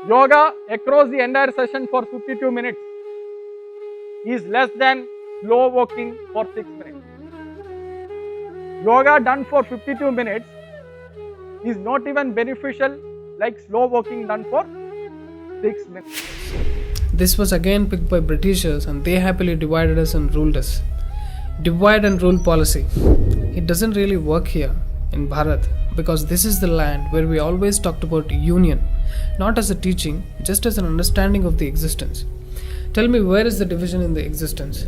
Yoga across the entire session for 52 minutes is less than slow walking for 6 minutes. Yoga done for 52 minutes is not even beneficial like slow walking done for 6 minutes. This was again picked by Britishers and they happily divided us and ruled us. Divide and rule policy. It doesn't really work here in Bharat because this is the land where we always talked about union, not as a teaching, just as an understanding of the existence. Tell me, where is the division in the existence?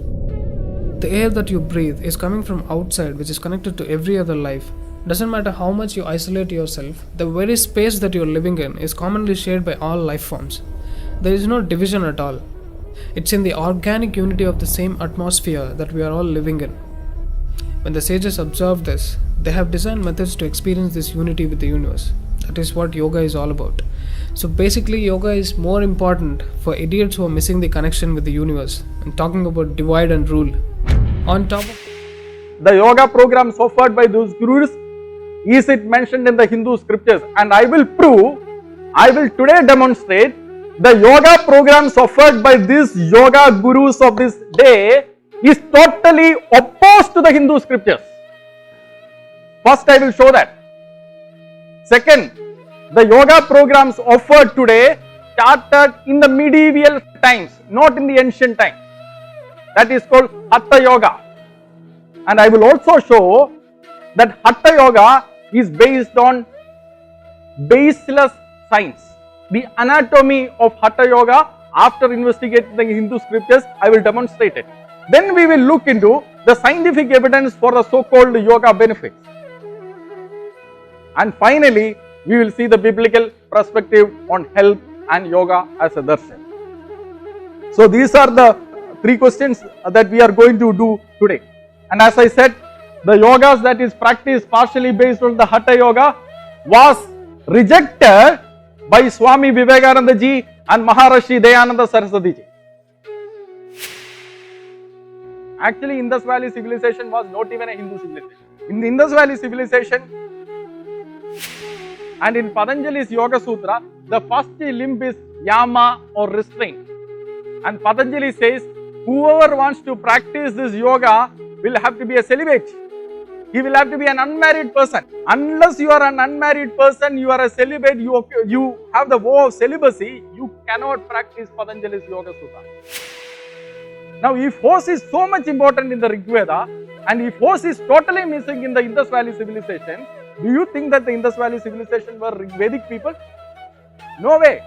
The air that you breathe is coming from outside, which is connected to every other life. Doesn't matter how much you isolate yourself, the very space that you're living in is commonly shared by all life forms. There is no division at all. It's in the organic unity of the same atmosphere that we are all living in. When the sages observed this, they have designed methods to experience this unity with the universe. That is what yoga is all about. So basically, yoga is more important for idiots who are missing the connection with the universe and talking about divide and rule. On top of the yoga programs offered by those gurus, is it mentioned in the Hindu scriptures? And I will today demonstrate the yoga programs offered by these yoga gurus of this day is totally opposed to the Hindu scriptures. First, I will show that. Second, the yoga programs offered today started in the medieval times, not in the ancient times. That is called Hatha Yoga. And I will also show that Hatha Yoga is based on baseless science. The anatomy of Hatha Yoga, after investigating the Hindu scriptures, I will demonstrate it. Then we will look into the scientific evidence for the so-called yoga benefits. And finally, we will see the biblical perspective on health and yoga as a darshan. So these are the three questions that we are going to do today. And as I said, the yogas that is practiced partially based on the Hatha Yoga was rejected by Swami Vivekananda ji and Maharishi Dayananda Saraswati ji. Actually, Indus Valley civilization was not even a Hindu civilization. In the Indus Valley civilization and in Patanjali's Yoga Sutra, the first limb is yama or restraint. And Patanjali says, whoever wants to practice this yoga will have to be a celibate. He will have to be an unmarried person. Unless you are an unmarried person, you are a celibate, you have the vow of celibacy, you cannot practice Patanjali's Yoga Sutra. Now, if horse is so much important in the Rig Veda, and if horse is totally missing in the Indus Valley civilization, do you think that the Indus Valley civilization were Vedic people? No way.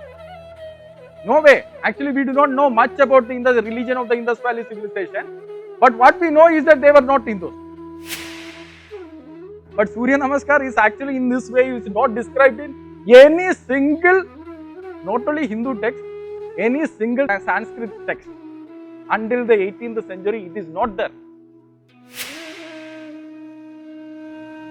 No way. Actually, we do not know much about the religion of the Indus Valley civilization. But what we know is that they were not Hindus. But Surya Namaskar is actually in this way, is not described in any single, not only Hindu text, any single Sanskrit text. Until the 18th century, it is not there.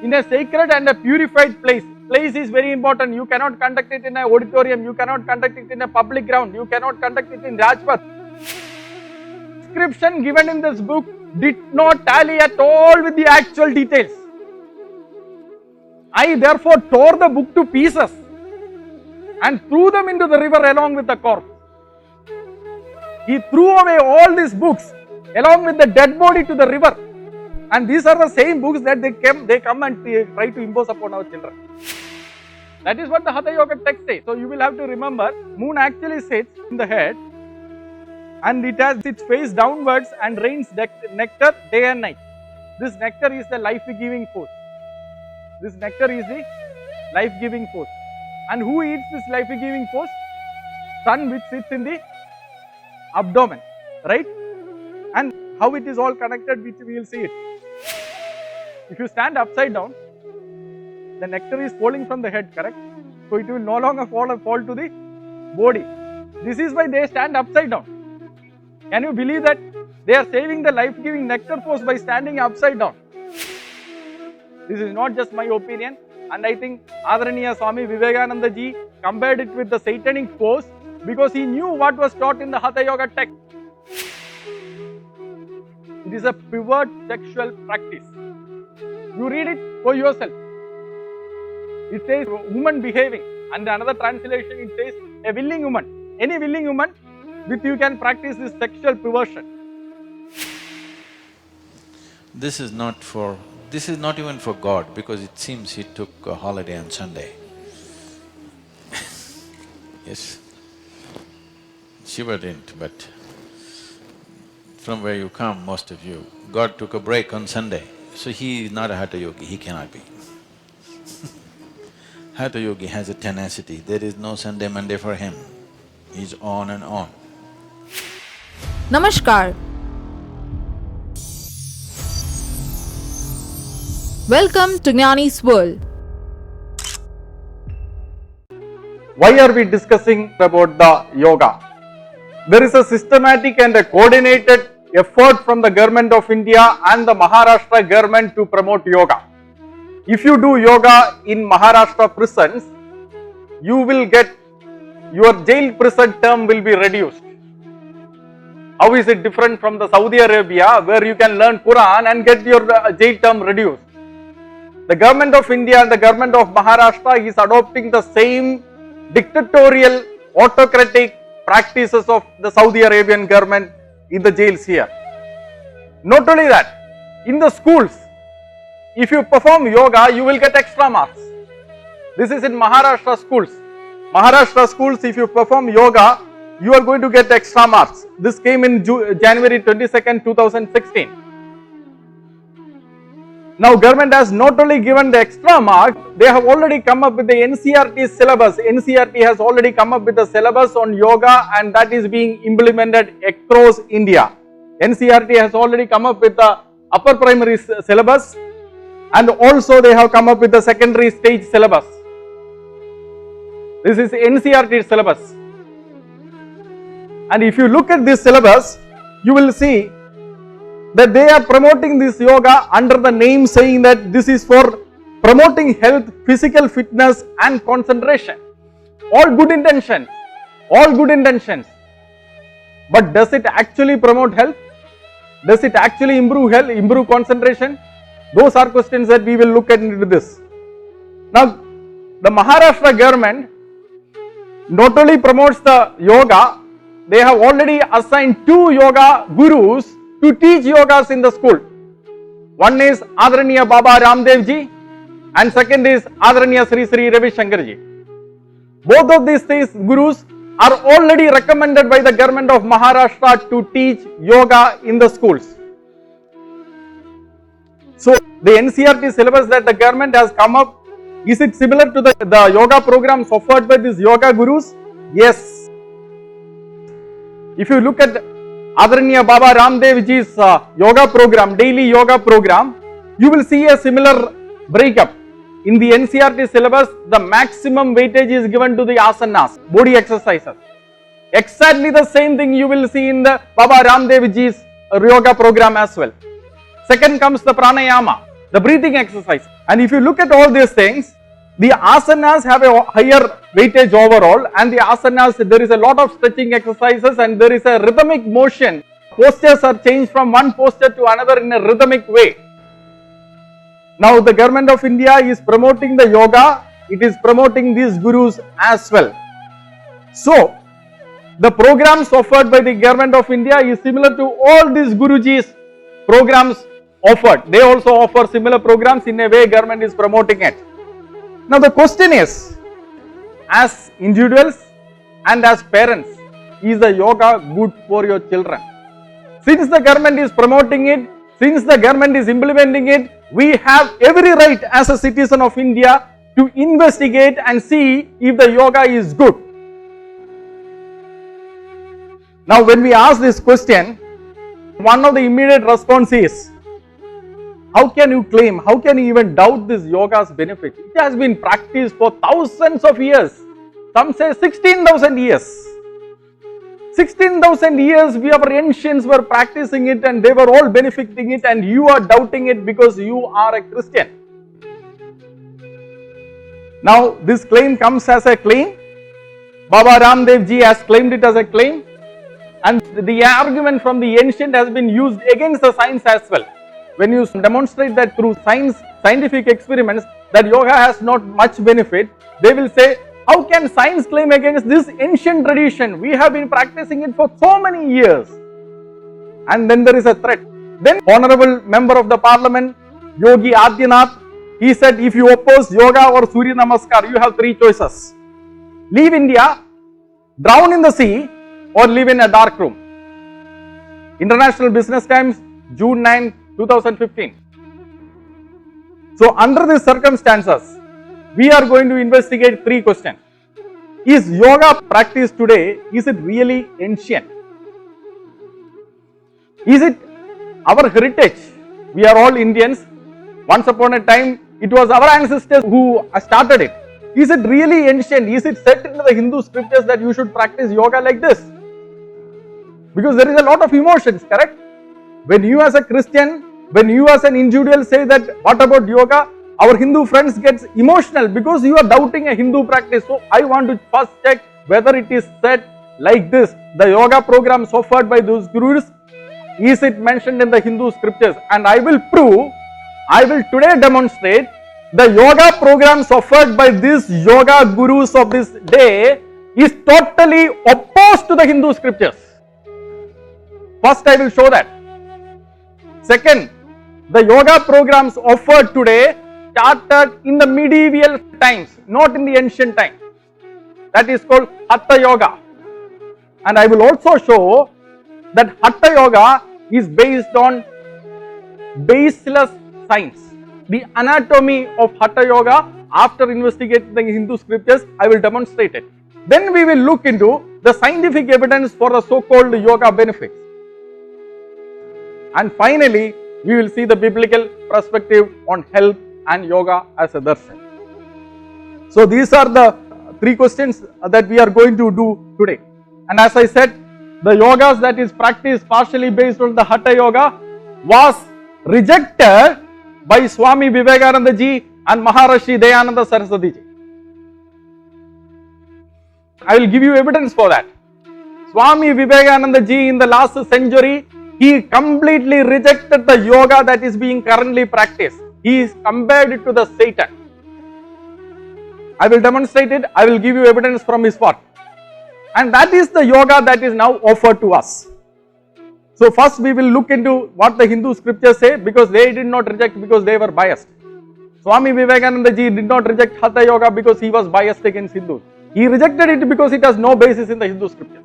In a sacred and a purified place, place is very important. You cannot conduct it in an auditorium, you cannot conduct it in a public ground, you cannot conduct it in Rajpath. Description given in this book did not tally at all with the actual details. I therefore tore the book to pieces and threw them into the river along with the corpse. He threw away all these books along with the dead body to the river. And these are the same books that they come and try to impose upon our children. That is what the Hatha Yoga text says. So you will have to remember, moon actually sits in the head and it has its face downwards and rains nectar day and night. This nectar is the life-giving force. This nectar is the life-giving force. And who eats this life-giving force? Sun, which sits in the abdomen, right? And how it is all connected, which we will see it. If you stand upside down, the nectar is falling from the head, correct? So it will no longer fall to the body. This is why they stand upside down. Can you believe that? They are saving the life-giving nectar force by standing upside down. This is not just my opinion, and I think Adaraniya Swami Vivekananda ji compared it with the satanic force because he knew what was taught in the Hatha Yoga text. It is a pure sexual practice. You read it for yourself. It says woman behaving. And another translation it says a willing woman. Any willing woman with you can practice this sexual perversion. This is not even for God, because it seems he took a holiday on Sunday. Yes. Shiva didn't, but from where you come, most of you, God took a break on Sunday. So he is not a Hatha Yogi, he cannot be. Hatha Yogi has a tenacity, there is no Sunday, Monday for him. He's on and on. Namaskar. Welcome to Gnani's World. Why are we discussing about the yoga? There is a systematic and a coordinated effort from the government of India and the Maharashtra government to promote yoga. If you do yoga in Maharashtra prisons, you will get your jail prison term will be reduced. How is it different from the Saudi Arabia where you can learn Quran and get your jail term reduced? The government of India and the government of Maharashtra is adopting the same dictatorial, autocratic practices of the Saudi Arabian government in the jails here. Not only that, in the schools, if you perform yoga, you will get extra marks. This is in Maharashtra schools. Maharashtra schools, if you perform yoga, you are going to get extra marks. This came in January 22nd, 2016. Now government has not only given the extra mark, they have already come up with the NCERT syllabus. NCERT has already come up with the syllabus on yoga and that is being implemented across India. NCERT has already come up with the upper primary syllabus and also they have come up with the secondary stage syllabus. This is NCERT syllabus. And if you look at this syllabus, you will see that they are promoting this yoga under the name saying that this is for promoting health, physical fitness and concentration. All good intentions, all good intentions. But does it actually promote health? Does it actually improve health, improve concentration? Those are questions that we will look at into this. Now, the Maharashtra government not only promotes the yoga, they have already assigned 2 yoga gurus to teach yogas in the school. One is Adaraniya Baba Ramdev ji and second is Adaraniya Sri Sri Ravi Shankar ji. Both of these gurus are already recommended by the government of Maharashtra to teach yoga in the schools. So the NCERT syllabus that the government has come up, is it similar to the yoga programs offered by these yoga gurus? Yes. If you look at Adaraniya Baba Ramdev ji's yoga program, daily yoga program, you will see a similar breakup. In the NCERT syllabus, the maximum weightage is given to the asanas, body exercises. Exactly the same thing you will see in the Baba Ramdev ji's yoga program as well. Second comes the pranayama, the breathing exercise. And if you look at all these things, the asanas have a higher weightage overall and the asanas, there is a lot of stretching exercises and there is a rhythmic motion. Postures are changed from one posture to another in a rhythmic way. Now the government of India is promoting the yoga, it is promoting these gurus as well. So, the programs offered by the government of India is similar to all these Guruji's programs offered. They also offer similar programs, in a way government is promoting it. Now the question is, as individuals and as parents, is the yoga good for your children? Since the government is promoting it, since the government is implementing it, we have every right as a citizen of India to investigate and see if the yoga is good. Now when we ask this question, one of the immediate response is, how can you claim, how can you even doubt this yoga's benefit? It has been practiced for thousands of years. Some say 16,000 years. 16,000 years our ancients were practicing it and they were all benefiting it, and you are doubting it because you are a Christian. Now this claim comes as a claim. Baba Ramdev ji has claimed it as a claim, and the argument from the ancient has been used against the science as well. When you demonstrate that through scientific experiments that yoga has not much benefit, they will say How can science claim against this ancient tradition? We have been practicing it for so many years. And then there is a threat. Then Honorable Member of the Parliament, Yogi Adityanath, he said, if you oppose yoga or Surya Namaskar, you have three choices. Leave India, drown in the sea, or live in a dark room. International Business Times, June 9, 2015. So under these circumstances, we are going to investigate three questions. Is yoga practice today, is it really ancient? Is it our heritage? We are all Indians. Once upon a time, it was our ancestors who started it. Is it really ancient? Is it set in the Hindu scriptures that you should practice yoga like this? Because there is a lot of emotions, correct? When you as a Christian, when you as an individual say that, what about yoga? Our Hindu friends gets emotional because you are doubting a Hindu practice. So I want to first check whether it is said like this. The yoga programs offered by those gurus, is it mentioned in the Hindu scriptures? And I will prove, I will today demonstrate the yoga programs offered by these yoga gurus of this day is totally opposed to the Hindu scriptures. First I will show that. Second, the yoga programs offered today started in the medieval times, not in the ancient time. That is called Hatha Yoga. And I will also show that Hatha Yoga is based on baseless science. The anatomy of Hatha Yoga, after investigating the Hindu scriptures, I will demonstrate it. Then we will look into the scientific evidence for the so-called yoga benefits. And finally, we will see the biblical perspective on health and yoga as a darshan. So these are the three questions that we are going to do today. And as I said, the yogas that is practiced partially based on the Hatha Yoga was rejected by Swami Vivekananda ji and Maharishi Dayananda Saraswati ji. I will give you evidence for that. Swami Vivekananda ji in the last century, he completely rejected the yoga that is being currently practiced. He compared it to the Satan. I will demonstrate it. I will give you evidence from his work. And that is the yoga that is now offered to us. So first we will look into what the Hindu scriptures say, because they did not reject because they were biased. Swami Vivekananda ji did not reject Hatha Yoga because he was biased against Hindus. He rejected it because it has no basis in the Hindu scriptures.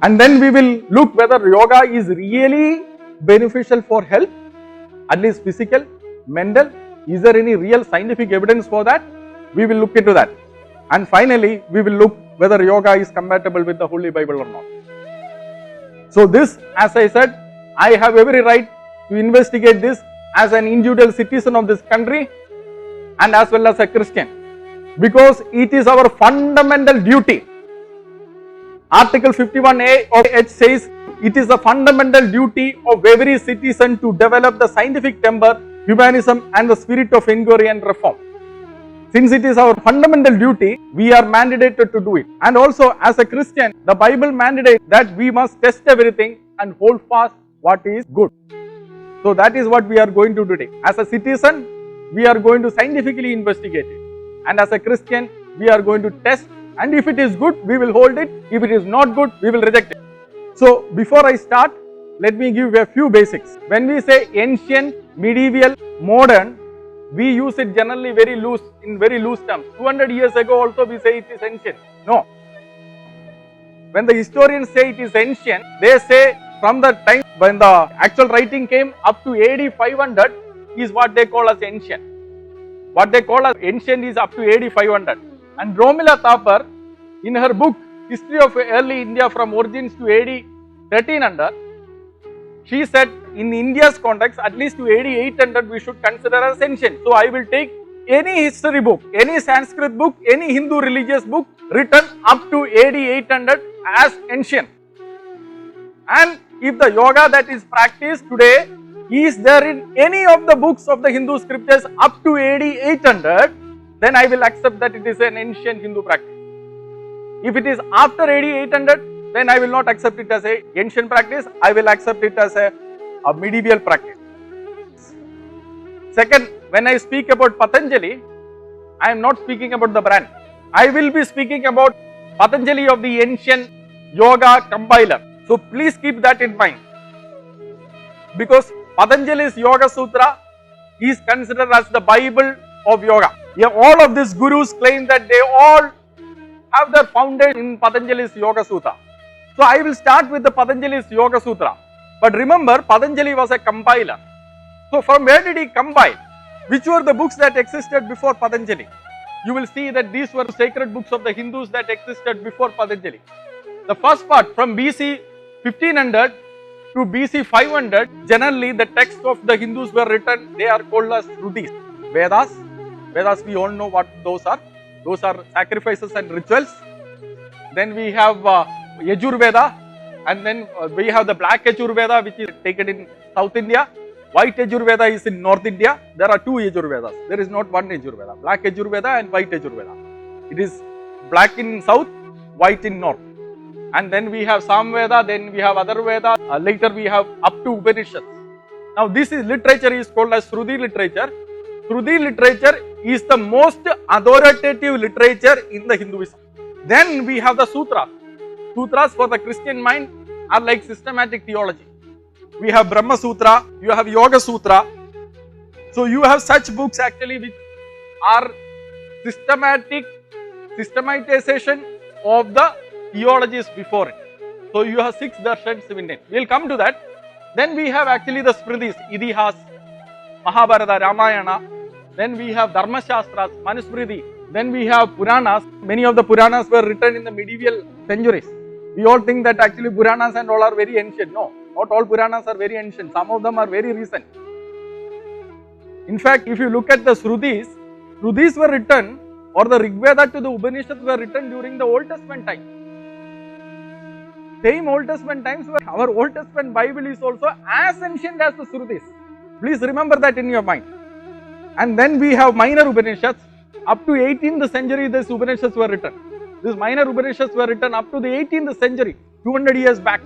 And then we will look whether yoga is really beneficial for health, at least physical, mental. Is there any real scientific evidence for that? We will look into that. And finally, we will look whether yoga is compatible with the Holy Bible or not. So this, as I said, I have every right to investigate this as an individual citizen of this country and as well as a Christian, because it is our fundamental duty. Article 51A of H says it is a fundamental duty of every citizen to develop the scientific temper, humanism and the spirit of inquiry and reform. Since it is our fundamental duty, we are mandated to do it. And also as a Christian, the Bible mandates that we must test everything and hold fast what is good. So that is what we are going to do today. As a citizen, we are going to scientifically investigate it. And as a Christian, we are going to test, and if it is good, we will hold it. If it is not good, we will reject it. So before I start, let me give you a few basics. When we say ancient, medieval, modern, we use it generally very loose, in very loose terms. 200 years ago also we say it is ancient. No. When the historians say it is ancient, they say from the time when the actual writing came up to AD 500 is what they call as ancient. What they call as ancient is up to AD 500. And Romila Thapar, in her book History of Early India from Origins to AD 1300, she said in India's context, at least to AD 800 we should consider as ancient. So I will take any history book, any Sanskrit book, any Hindu religious book written up to AD 800 as ancient. And if the yoga that is practiced today is there in any of the books of the Hindu scriptures up to AD 800, then I will accept that it is an ancient Hindu practice. If it is after AD 800, then I will not accept it as an ancient practice, I will accept it as a medieval practice. Second, when I speak about Patanjali, I am not speaking about the brand. I will be speaking about Patanjali of the ancient yoga compiler. So please keep that in mind. Because Patanjali's Yoga Sutra is considered as the Bible of yoga. Yeah, all of these gurus claim that they all have their foundation in Patanjali's Yoga Sutra. So I will start with the Patanjali's Yoga Sutra. But remember, Patanjali was a compiler. So from where did he compile? Which were the books that existed before Patanjali? You will see that these were sacred books of the Hindus that existed before Patanjali. The first part, from BC 1500 to BC 500, generally the texts of the Hindus were written, they are called as Shrutis. Vedas, we all know what those are. Those are sacrifices and rituals. Then we have Yajurveda, and then we have the black Yajurveda, which is taken in South India. White Yajurveda is in North India. There are two Yajurvedas. There is not one Yajurveda. Black Yajurveda and white Yajurveda. It is black in South, white in North. And then we have Samveda, then we have other Veda. Later we have up to Upanishads. Now this is literature is called as Shruti literature. Shruti literature is the most authoritative literature in the Hinduism. Then we have the Sutras. Sutras for the Christian mind are like systematic theology. We have Brahma Sutra, you have Yoga Sutra. So you have such books actually which are systematization of the theologies before it. So you have 6 darshans in it. We will come to that. Then we have actually the Smritis, Idihas, Mahabharata, Ramayana. Then we have Dharma Shastras, Manusmriti. Then we have Puranas. Many of the Puranas were written in the medieval centuries. We all think that actually Puranas and all are very ancient. No, not all Puranas are very ancient. Some of them are very recent. In fact, if you look at the Shrutis, Shrutis were written, or the Rigveda to the Upanishads were written during the Old Testament time. Same Old Testament times where our Old Testament Bible is also as ancient as the Shrutis. Please remember that in your mind. And then we have minor Upanishads. Up to 18th century, these Upanishads were written. These minor Upanishads were written up to the 18th century, 200 years back.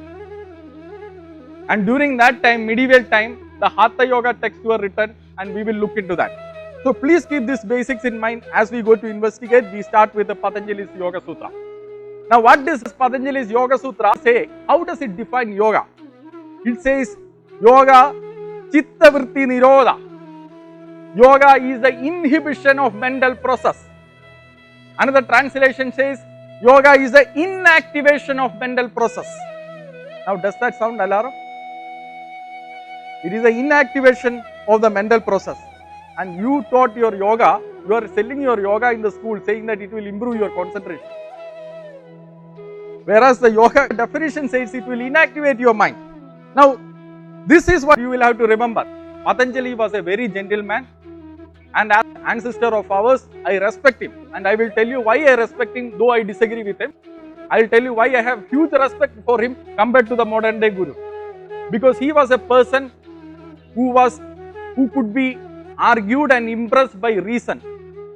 And during that time, medieval time, the Hatha Yoga texts were written, and we will look into that. So please keep these basics in mind as we go to investigate. We start with the Patanjali's Yoga Sutra. Now what does Patanjali's Yoga Sutra say? How does it define yoga? It says, Yoga Chitta Vritti Nirodha. Yoga is the inhibition of mental process. Another translation says, yoga is the inactivation of mental process. Now does that sound alarm? It is the inactivation of the mental process. And you taught your yoga, you are selling your yoga in the school saying that it will improve your concentration. Whereas the yoga definition says it will inactivate your mind. Now, this is what you will have to remember. Patanjali was a very gentle man, and as an ancestor of ours, I respect him. And I will tell you why I respect him, though I disagree with him. I will tell you why I have huge respect for him compared to the modern day guru. Because he was a person who could be argued and impressed by reason.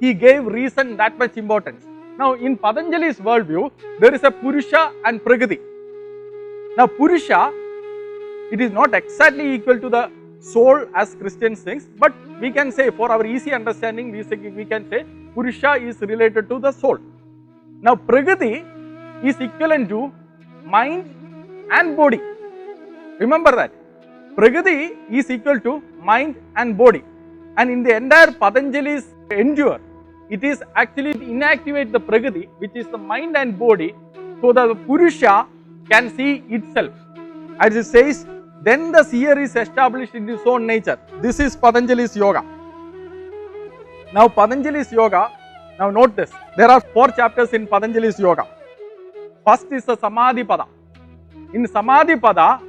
He gave reason that much importance. Now in Patanjali's worldview, there is a Purusha and Prakriti. Now Purusha, it is not exactly equal to the soul as Christians think, but we can say for our easy understanding, we can say Purusha is related to the soul. Now Prakriti is equivalent to mind and body. Remember that. Prakriti is equal to mind and body. And in the entire Patanjali's endure, it is actually inactivate the Prakriti, which is the mind and body, so that the Purusha can see itself. As it says, then the seer is established in his own nature. This is Patanjali's yoga. Now Patanjali's yoga, now note this, there are 4 chapters in Patanjali's yoga. First is the Samadhi Pada. In Samadhi Pada,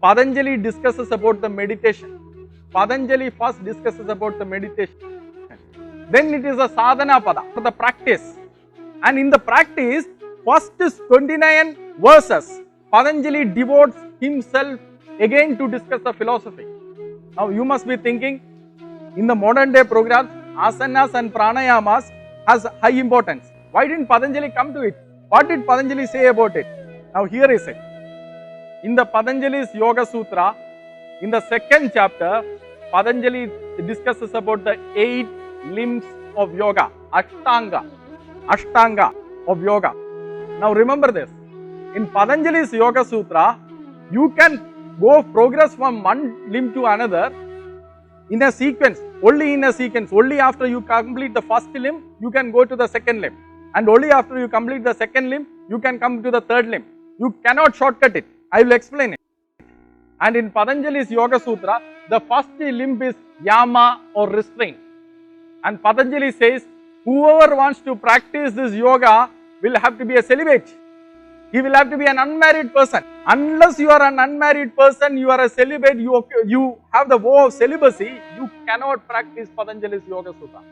Patanjali discusses about the meditation. Patanjali first discusses about the meditation. Then it is a Sadhana Pada, for the practice. And in the practice, first is 29 verses. Patanjali devotes himself again to discuss the philosophy. Now you must be thinking, in the modern day programs, asanas and pranayamas has high importance. Why didn't Patanjali come to it? What did Patanjali say about it? Now here is it. In the Patanjali's Yoga Sutra, in the 2nd chapter, Patanjali discusses about the 8 limbs of yoga, Ashtanga of yoga. Now remember this, in Patanjali's Yoga Sutra, you can go progress from one limb to another in a sequence, only in a sequence. Only after you complete the first limb, you can go to the second limb. And only after you complete the second limb, you can come to the third limb. You cannot shortcut it. I will explain it. And in Patanjali's Yoga Sutra, the first limb is yama or restraint. And Patanjali says, whoever wants to practice this yoga will have to be a celibate. He will have to be an unmarried person. Unless you are an unmarried person, you are a celibate, you have the vow of celibacy, you cannot practice Patanjali's Yoga Sutra.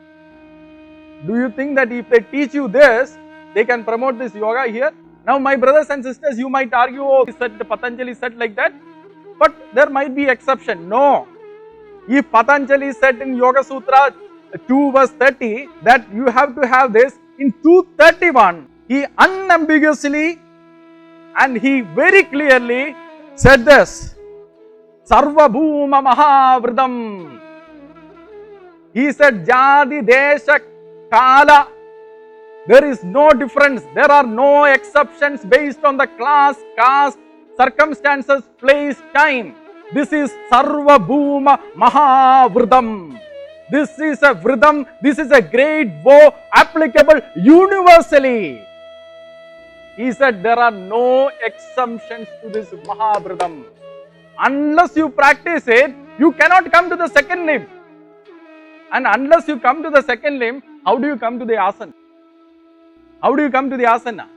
Do you think that if they teach you this, they can promote this yoga here? Now my brothers and sisters, you might argue, oh, Patanjali said like that, but there might be exception. No. If Patanjali said in Yoga Sutra 2 verse 30 that you have to have this, in 231, he unambiguously and he very clearly said this, Sarva Bhuma Mahavridam. He said, Jadi Desha Kala. There is no difference. There are no exceptions based on the class, caste, circumstances, place, time. This is Sarva Bhuma Mahavridam. This is a Vridam. This is a great vow applicable universally. He said there are no exemptions to this Mahavridam. Unless you practice it, you cannot come to the second limb. And unless you come to the second limb, how do you come to the asana? How do you come to the asana?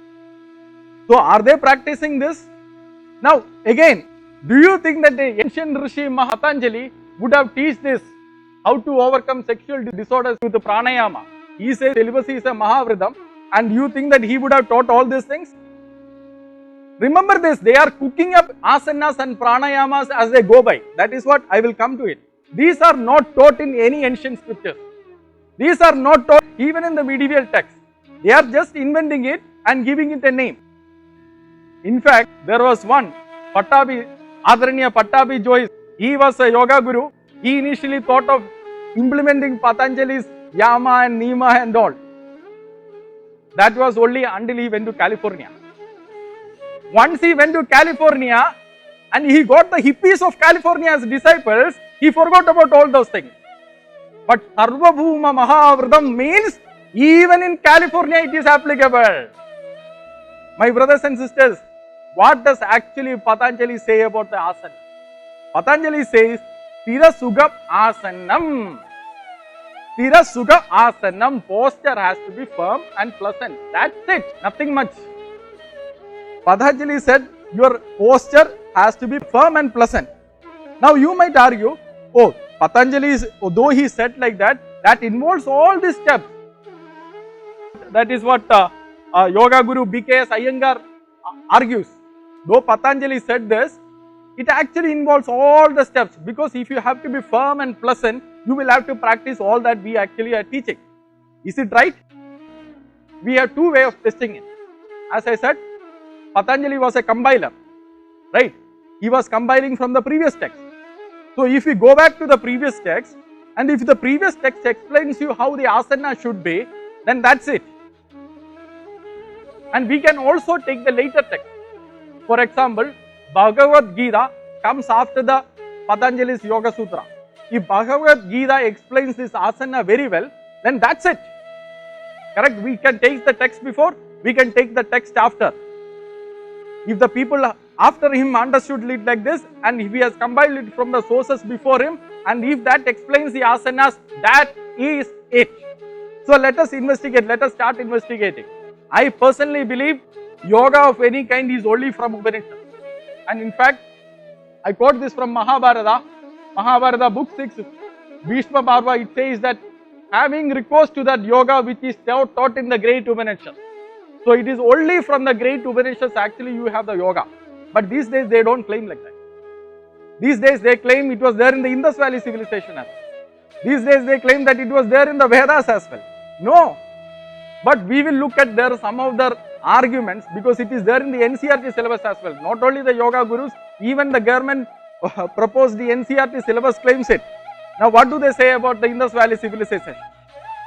So are they practicing this? Now again, do you think that the ancient Rishi Patanjali would have taught this, how to overcome sexual disorders with the pranayama? He says celibacy is a Mahavridam, and you think that he would have taught all these things? Remember this, they are cooking up asanas and pranayamas as they go by. That is what I will come to it. These are not taught in any ancient scriptures. These are not taught even in the medieval text. They are just inventing it and giving it a name. In fact, there was one, Adaraniya Pattabi Jois. He was a yoga guru. He initially thought of implementing Patanjali's Yama and Nima and all. That was only until he went to California. Once he went to California and he got the hippies of California as disciples, he forgot about all those things. But Sarva Bhuma Mahavridam means even in California it is applicable. My brothers and sisters, what does actually Patanjali say about the asana? Patanjali says, Stira Sugha Asanam. Stira Sugha Asanam, posture has to be firm and pleasant. That's it, nothing much. Patanjali said, your posture has to be firm and pleasant. Now you might argue, oh, Patanjali is, though he said like that, that involves all these steps. That is what Yoga Guru BKS Iyengar argues. Though Patanjali said this, it actually involves all the steps, because if you have to be firm and pleasant, you will have to practice all that we actually are teaching. Is it right? We have two ways of testing it. As I said, Patanjali was a compiler, right? He was compiling from the previous text. So if we go back to the previous text, and if the previous text explains you how the asana should be, then that's it. And we can also take the later text. For example, Bhagavad Gita comes after the Patanjali's Yoga Sutra. If Bhagavad Gita explains this asana very well, then that's it. Correct? We can take the text before, we can take the text after. If the people after him understood it like this, and if he has compiled it from the sources before him, and if that explains the asanas, that is it. So let us investigate, let us start investigating. I personally believe yoga of any kind is only from Upanishad. And in fact, I quote this from Mahabharata, book 6, Bhishma Parva. It says that having recourse to that yoga which is taught in the great Upanishad. So it is only from the great Upanishads actually you have the yoga. But these days they don't claim like that. These days they claim it was there in the Indus Valley civilization as well. These days they claim that it was there in the Vedas as well. No. But we will look at there some of their arguments, because it is there in the NCERT syllabus as well. Not only the yoga gurus, even the government proposed the NCERT syllabus claims it. Now what do they say about the Indus Valley civilization?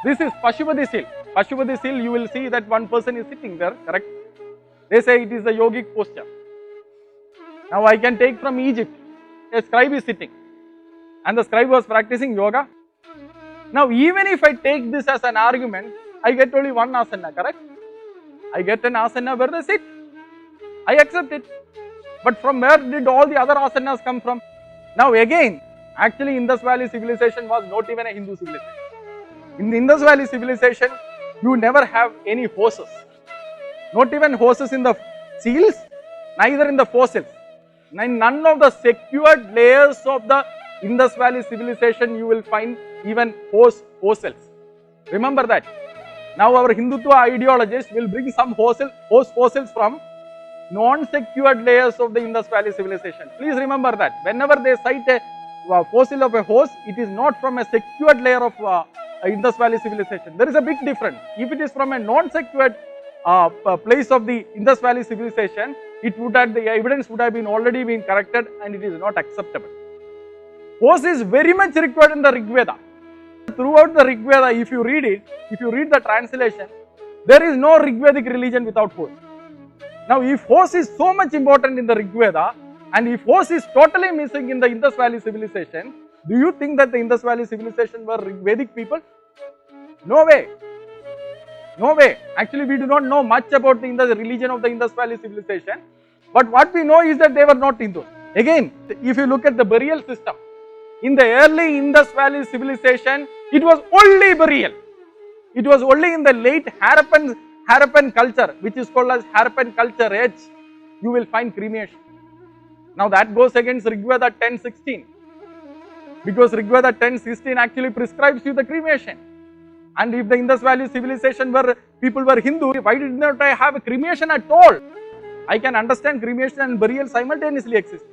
This is Pashupati Seal. Pashupati Seal, you will see that one person is sitting there, correct? They say it is the yogic posture. Now I can take from Egypt, a scribe is sitting and the scribe was practicing yoga. Now even if I take this as an argument, I get only one asana, correct? I get an asana where they sit. I accept it. But from where did all the other asanas come from? Now again, actually Indus Valley civilization was not even a Hindu civilization. In the Indus Valley civilization, you never have any horses. Not even horses in the seals, neither in the fossils. None of the secured layers of the Indus Valley civilization you will find even horse fossils. Remember that. Now our Hindutva ideologists will bring some horse fossils from non-secured layers of the Indus Valley civilization. Please remember that. Whenever they cite a fossil of a horse, it is not from a secured layer of Indus Valley civilization. There is a big difference. If it is from a non-secured place of the Indus Valley civilization, the evidence would have already been corrected and it is not acceptable. Horse is very much required in the Rig Veda. Throughout the Rig Veda, if you read it, if you read the translation, there is no Rig Vedic religion without horse. Now, if horse is so much important in the Rig Veda, and if horse is totally missing in the Indus Valley civilization, do you think that the Indus Valley civilization were Rig Vedic people? No way. No way. Actually, we do not know much about the religion of the Indus Valley civilization. But what we know is that they were not Hindus. Again, if you look at the burial system, in the early Indus Valley civilization, it was only burial. It was only in the late Harappan culture, which is called as Harappan culture age, you will find cremation. Now that goes against Rigveda 10:16, because Rigveda 10:16 actually prescribes you the cremation. And if the Indus Valley civilization people were Hindu, why did not I have a cremation at all? I can understand cremation and burial simultaneously exist,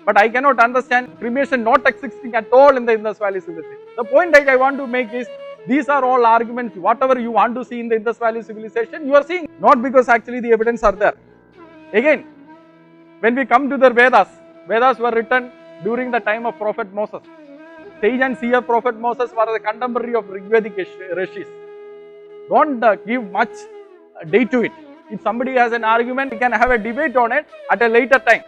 but I cannot understand cremation not existing at all in the Indus Valley civilization. The point that I want to make is, these are all arguments. Whatever you want to see in the Indus Valley civilization, you are seeing, not because actually the evidence are there. Again, when we come to the Vedas, Vedas were written during the time of Prophet Moses. Sage and seer Prophet Moses were the contemporary of Rigvedic rishis. Don't give much date to it. If somebody has an argument, we can have a debate on it at a later time.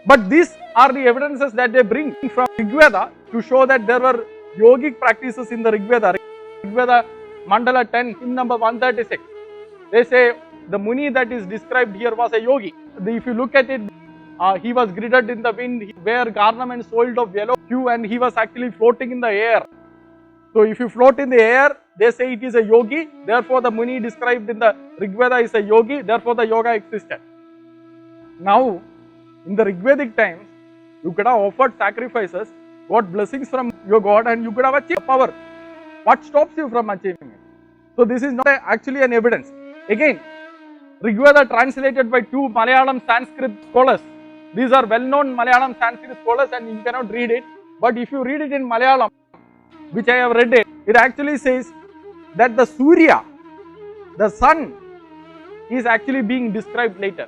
But these are the evidences that they bring from Rigveda to show that there were yogic practices in the Rigveda. Rigveda Mandala 10, hymn number 136. They say the Muni that is described here was a yogi. If you look at it, he was girded in the wind, he wore garments soiled of yellow hue, and he was actually floating in the air. So if you float in the air, they say it is a yogi. Therefore the Muni described in the Rigveda is a yogi. Therefore the yoga existed. Now, in the Rigvedic times, you could have offered sacrifices, got blessings from your God, and you could have achieved power. What stops you from achieving it? So this is not actually an evidence. Again, Rigveda translated by two Malayalam Sanskrit scholars. These are well-known Malayalam Sanskrit scholars and you cannot read it. But if you read it in Malayalam, which I have read it actually says that the Surya, the sun, is actually being described later.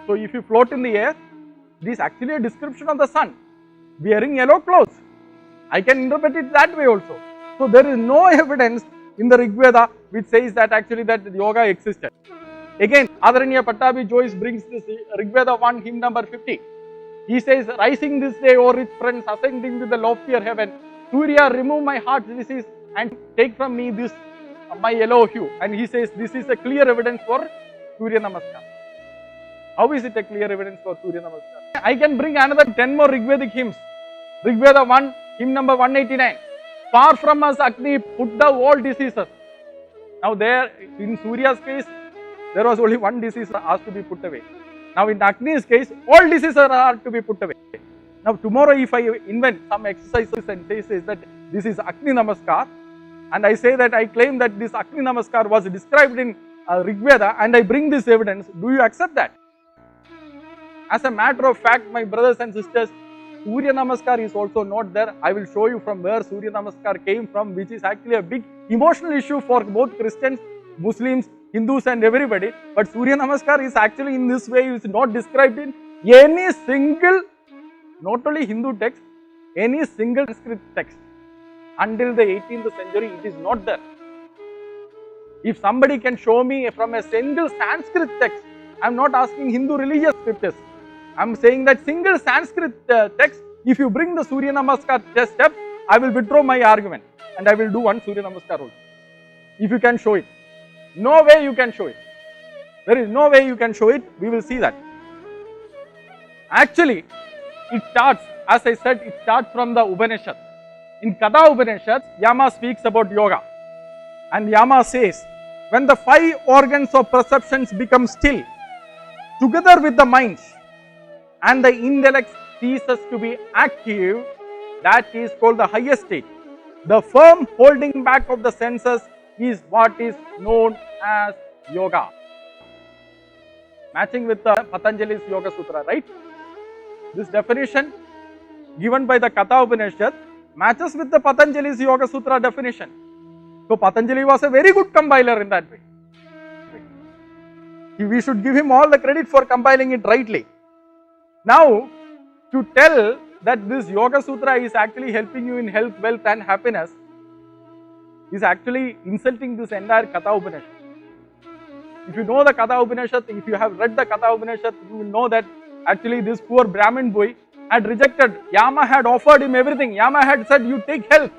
So if you float in the air, this is actually a description of the sun wearing yellow clothes. I can interpret it that way also. So there is no evidence in the Rigveda which says that actually that yoga existed. Again, Adaraniya Pattabi Joyce brings this Rigveda 1, hymn number 50. He says, rising this day, O rich friends, ascending to the loftier heaven, Surya, remove my heart's disease and take from me this my yellow hue. And he says, this is a clear evidence for Surya Namaskar. How is it a clear evidence for Surya Namaskar? I can bring another 10 more Rigvedic hymns. Rigveda 1, hymn number 189. Far from us, Agni, put down all diseases. Now there, in Surya's case, there was only one disease asked to be put away. Now in Agni's case, all diseases are to be put away. Now tomorrow if I invent some exercises and says that this is Agni Namaskar, and I say that I claim that this Agni Namaskar was described in Rigveda, and I bring this evidence, do you accept that? As a matter of fact, my brothers and sisters, Surya Namaskar is also not there. I will show you from where Surya Namaskar came from, which is actually a big emotional issue for both Christians, Muslims, Hindus and everybody. But Surya Namaskar is actually in this way, is not described in any single, not only Hindu text, any single Sanskrit text. Until the 18th century, it is not there. If somebody can show me from a single Sanskrit text, I am not asking Hindu religious scriptures. I am saying that single Sanskrit text, if you bring the Surya Namaskar step, I will withdraw my argument and I will do one Surya Namaskar also. If you can show it. No way you can show it. There is no way you can show it. We will see that. Actually, it starts, as I said, it starts from the Upanishad. In Katha Upanishad, Yama speaks about yoga. And Yama says, when the 5 organs of perceptions become still, together with the mind, and the intellect ceases to be active, that is called the highest state. The firm holding back of the senses is what is known as yoga. Matching with the Patanjali's Yoga Sutra, right? This definition given by the Katha Upanishad matches with the Patanjali's Yoga Sutra definition. So Patanjali was a very good compiler in that way. We should give him all the credit for compiling it rightly. Now, to tell that this Yoga Sutra is actually helping you in health, wealth and happiness is actually insulting this entire Katha Upanishad. If you know the Katha Upanishad, if you have read the Katha Upanishad, you will know that actually this poor Brahmin boy had rejected. Yama had offered him everything. Yama had said, you take health.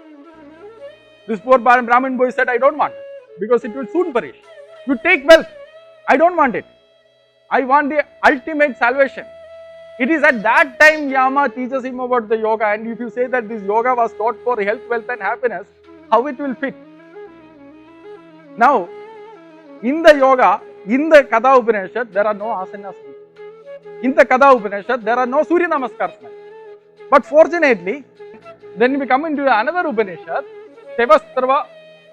This poor Brahmin boy said, I don't want it because it will soon perish. You take wealth. I don't want it. I want the ultimate salvation. It is at that time Yama teaches him about the yoga, and if you say that this yoga was taught for health, wealth and happiness, how it will fit? Now, in the yoga, in the Katha Upanishad, there are no asanas. In the Katha Upanishad, there are no Surya Namaskars. But fortunately, then we come into another Upanishad, Sevastarva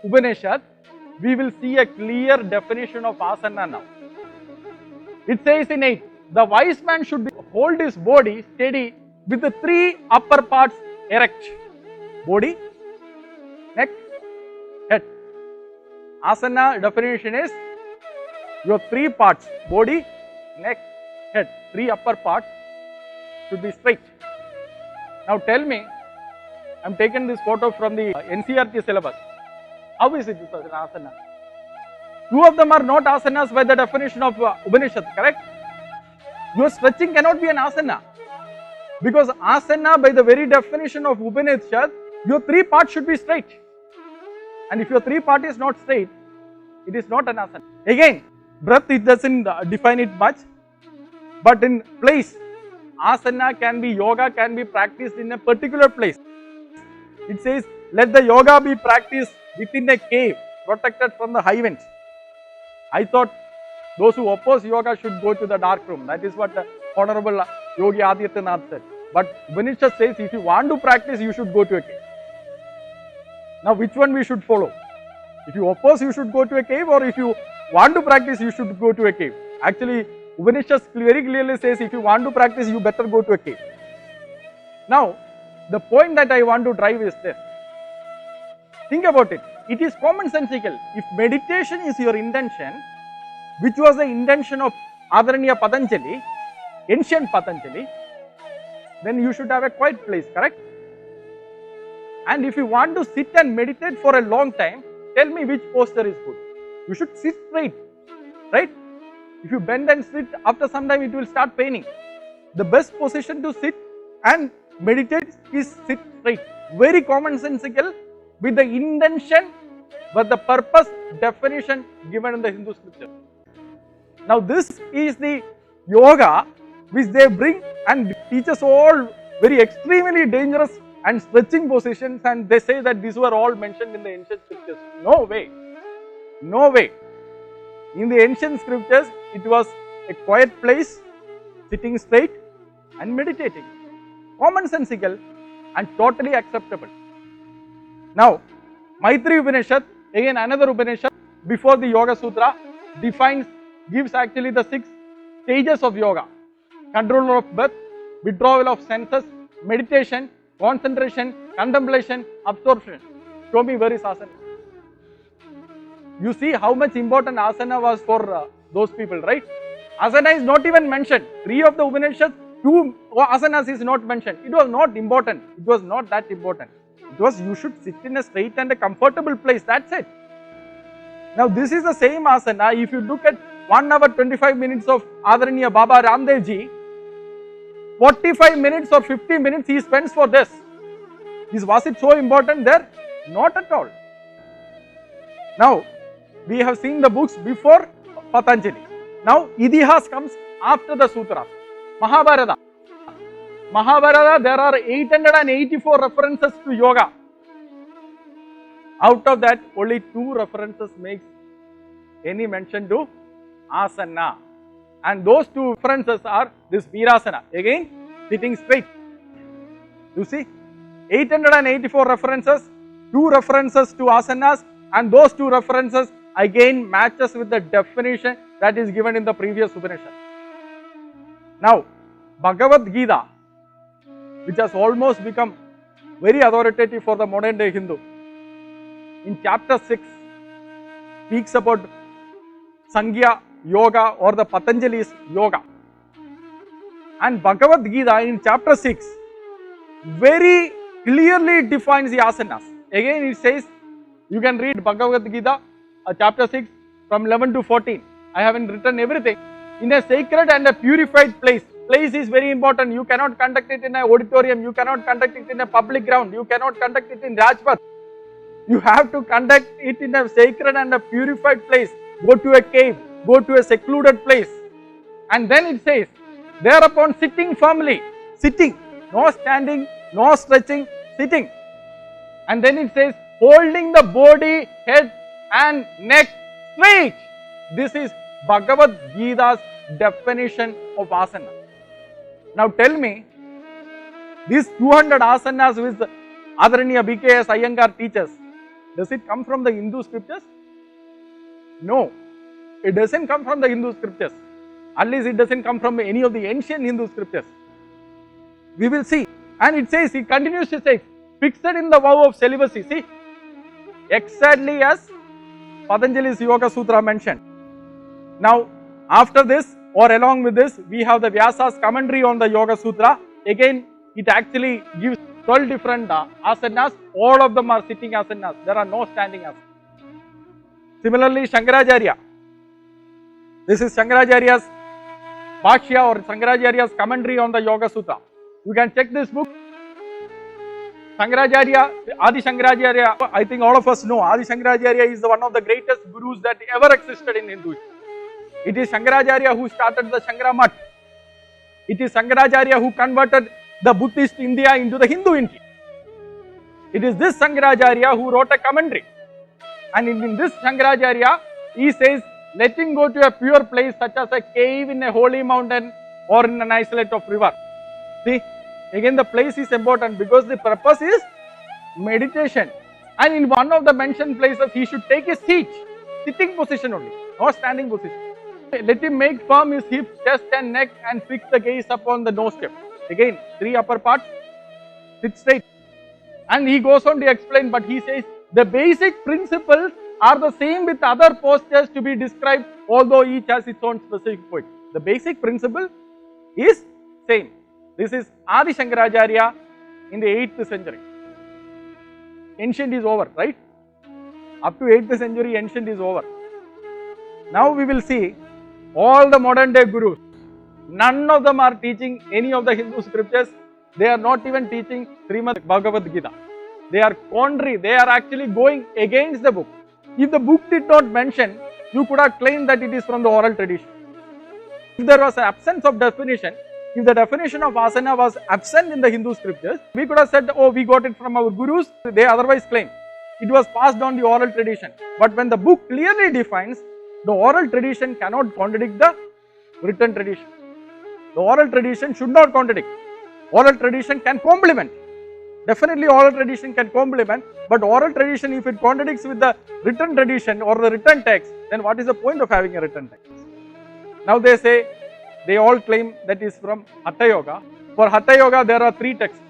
Upanishad, we will see a clear definition of asana now. It says in 8, the wise man should hold his body steady with the 3 upper parts erect. Body, neck, head. Asana definition is your 3 parts, body, neck, head. 3 upper parts should be straight. Now tell me, I am taken this photo from the NCERT syllabus. How is it an asana? 2 of them are not asanas by the definition of Upanishad, correct? Your stretching cannot be an asana. Because asana by the very definition of Upanishad, your 3 parts should be straight. And if your 3 part is not straight, it is not an asana. Again, breath it doesn't define it much. But in place, asana can be, yoga can be practiced in a particular place. It says, let the yoga be practiced within a cave, protected from the high winds. I thought those who oppose yoga should go to the dark room. That is what the Honorable Yogi Adityanath said. But Upanishad says, if you want to practice, you should go to a cave. Now, which one we should follow? If you oppose, you should go to a cave, or if you want to practice, you should go to a cave. Actually, Upanishad very clearly says, if you want to practice, you better go to a cave. Now, the point that I want to drive is this. Think about it. It is commonsensical. If meditation is your intention, which was the intention of Adaraniya Patanjali, ancient Patanjali, then you should have a quiet place, correct? And if you want to sit and meditate for a long time, tell me which posture is good. You should sit straight, right? If you bend and sit, after some time it will start paining. The best position to sit and meditate is sit straight. Very commonsensical with the intention, but the purpose definition given in the Hindu scripture. Now this is the yoga which they bring and teach us all very extremely dangerous and stretching positions, and they say that these were all mentioned in the ancient scriptures. No way. No way. In the ancient scriptures, it was a quiet place, sitting straight and meditating. Commonsensical and totally acceptable. Now, Maitri Upanishad, again another Upanishad before the Yoga Sutra, gives actually the 6 stages of yoga. Control of breath, withdrawal of senses, meditation, concentration, contemplation, absorption. Show me where is asana. You see how much important asana was for those people, right? Asana is not even mentioned. 3 of the Upanishads, 2 asanas is not mentioned. It was not important. It was not that important. It was you should sit in a straight and a comfortable place. That's it. Now this is the same asana. If you look at 1 hour 25 minutes of Adaraniya Baba Ramdev ji, 45 minutes or 50 minutes he spends for this. Was it so important there? Not at all. Now, we have seen the books before Patanjali. Now, Idihas comes after the Sutras. Mahabharata. Mahabharata, there are 884 references to yoga. Out of that, only 2 references makes any mention to asana. And those 2 references are this Virasana. Again, sitting straight. You see, 884 references, 2 references to asanas, and those 2 references again matches with the definition that is given in the previous Upanishad. Now, Bhagavad Gita, which has almost become very authoritative for the modern day Hindu, in chapter 6 speaks about Sankhya Yoga or the Patanjali's Yoga. And Bhagavad Gita in chapter 6 very clearly defines the asanas. Again it says, you can read Bhagavad Gita chapter 6 from 11 to 14. I haven't written everything. In a sacred and a purified place. Place is very important. You cannot conduct it in an auditorium. You cannot conduct it in a public ground. You cannot conduct it in Rajpath. You have to conduct it in a sacred and a purified place. Go to a cave. Go to a secluded place. And then it says, thereupon sitting firmly. Sitting. No standing, no stretching, sitting. And then it says, holding the body, head and neck straight. This is Bhagavad Gita's definition of asana. Now tell me, these 200 asanas which Adaraniya BKS Iyengar teaches, does it come from the Hindu scriptures? No, it doesn't come from the Hindu scriptures. At least it doesn't come from any of the ancient Hindu scriptures. We will see. And it says, he continues to say, fixed in the vow of celibacy. See, exactly as Patanjali's Yoga Sutra mentioned. Now, after this or along with this, we have the Vyasa's commentary on the Yoga Sutra. Again, it actually gives 12 different asanas. All of them are sitting asanas. There are no standing asanas. Similarly, Shankaracharya. This is Shankaracharya's Bhashya or Shankaracharya's commentary on the Yoga Sutra. You can check this book. Shankaracharya, Adi Shankaracharya, I think all of us know, Adi Shankaracharya is one of the greatest gurus that ever existed in Hinduism. It is Shankaracharya who started the Shankara Math. It is Shankaracharya who converted the Buddhist India into the Hindu India. It is this Shankaracharya who wrote a commentary. And in this Shankaracharya, he says, letting go to a pure place such as a cave in a holy mountain or in an isolate of river. See, again the place is important because the purpose is meditation. And in one of the mentioned places, he should take a seat, sitting position only, not standing position. Let him make firm his hips, chest and neck and fix the gaze upon the nose tip. Again, 3 upper parts, sit straight. And he goes on to explain, but he says, the basic principles are the same with other postures to be described, although each has its own specific point. The basic principle is same. This is Adi Shankaracharya in the 8th century. Ancient is over, right? Up to 8th century, ancient is over. Now we will see all the modern day gurus. None of them are teaching any of the Hindu scriptures. They are not even teaching Srimad Bhagavad Gita. They are contrary. They are actually going against the book. If the book did not mention, you could have claimed that it is from the oral tradition. If there was an absence of definition, if the definition of asana was absent in the Hindu scriptures, we could have said, oh, we got it from our gurus. They otherwise claim it was passed down the oral tradition. But when the book clearly defines, the oral tradition cannot contradict the written tradition. The oral tradition should not contradict. Oral tradition can complement. Definitely oral tradition can complement, but oral tradition, if it contradicts with the written tradition or the written text, then what is the point of having a written text? Now they say, they all claim that is from Hatha Yoga. For Hatha Yoga, there are 3 texts.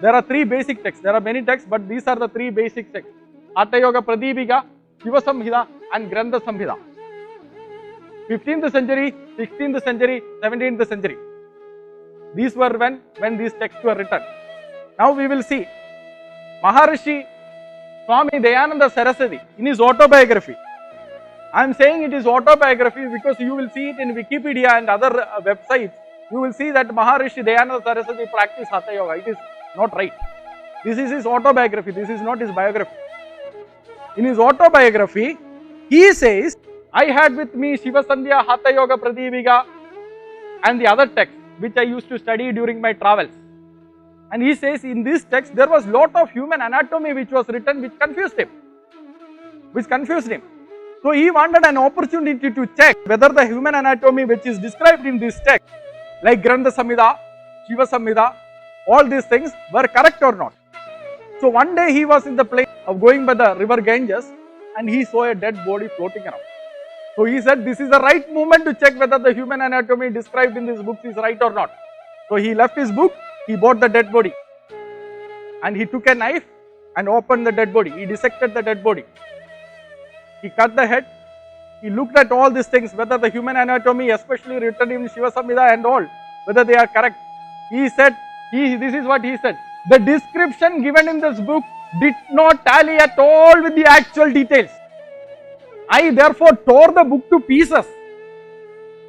There are 3 basic texts. There are many texts, but these are the 3 basic texts. Hatha Yoga Pradipika, Shiva Samhita and Grantha Samhita. 15th century, 16th century, 17th century. These were when these texts were written. Now we will see Maharishi Swami Dayananda Saraswati in his autobiography. I am saying it is autobiography because you will see it in Wikipedia and other websites. You will see that Maharishi Dayananda Saraswati practiced Hatha Yoga. It is not right. This is his autobiography. This is not his biography. In his autobiography, he says, I had with me Shiva Sandhya, Hatha Yoga Pradipika and the other texts which I used to study during my travels. And he says in this text there was lot of human anatomy which was written which confused him. So he wanted an opportunity to check whether the human anatomy which is described in this text, like Grantha Samhita, Shiva Samhita, all these things were correct or not. So one day he was in the place of going by the river Ganges and he saw a dead body floating around. So he said this is the right moment to check whether the human anatomy described in this book is right or not. So he left his book, he bought the dead body and he took a knife and opened the dead body. He dissected the dead body. He cut the head, he looked at all these things, whether the human anatomy, especially written in Shiva Samhita and all, whether they are correct. He said, this is what he said, the description given in this book did not tally at all with the actual details. I therefore tore the book to pieces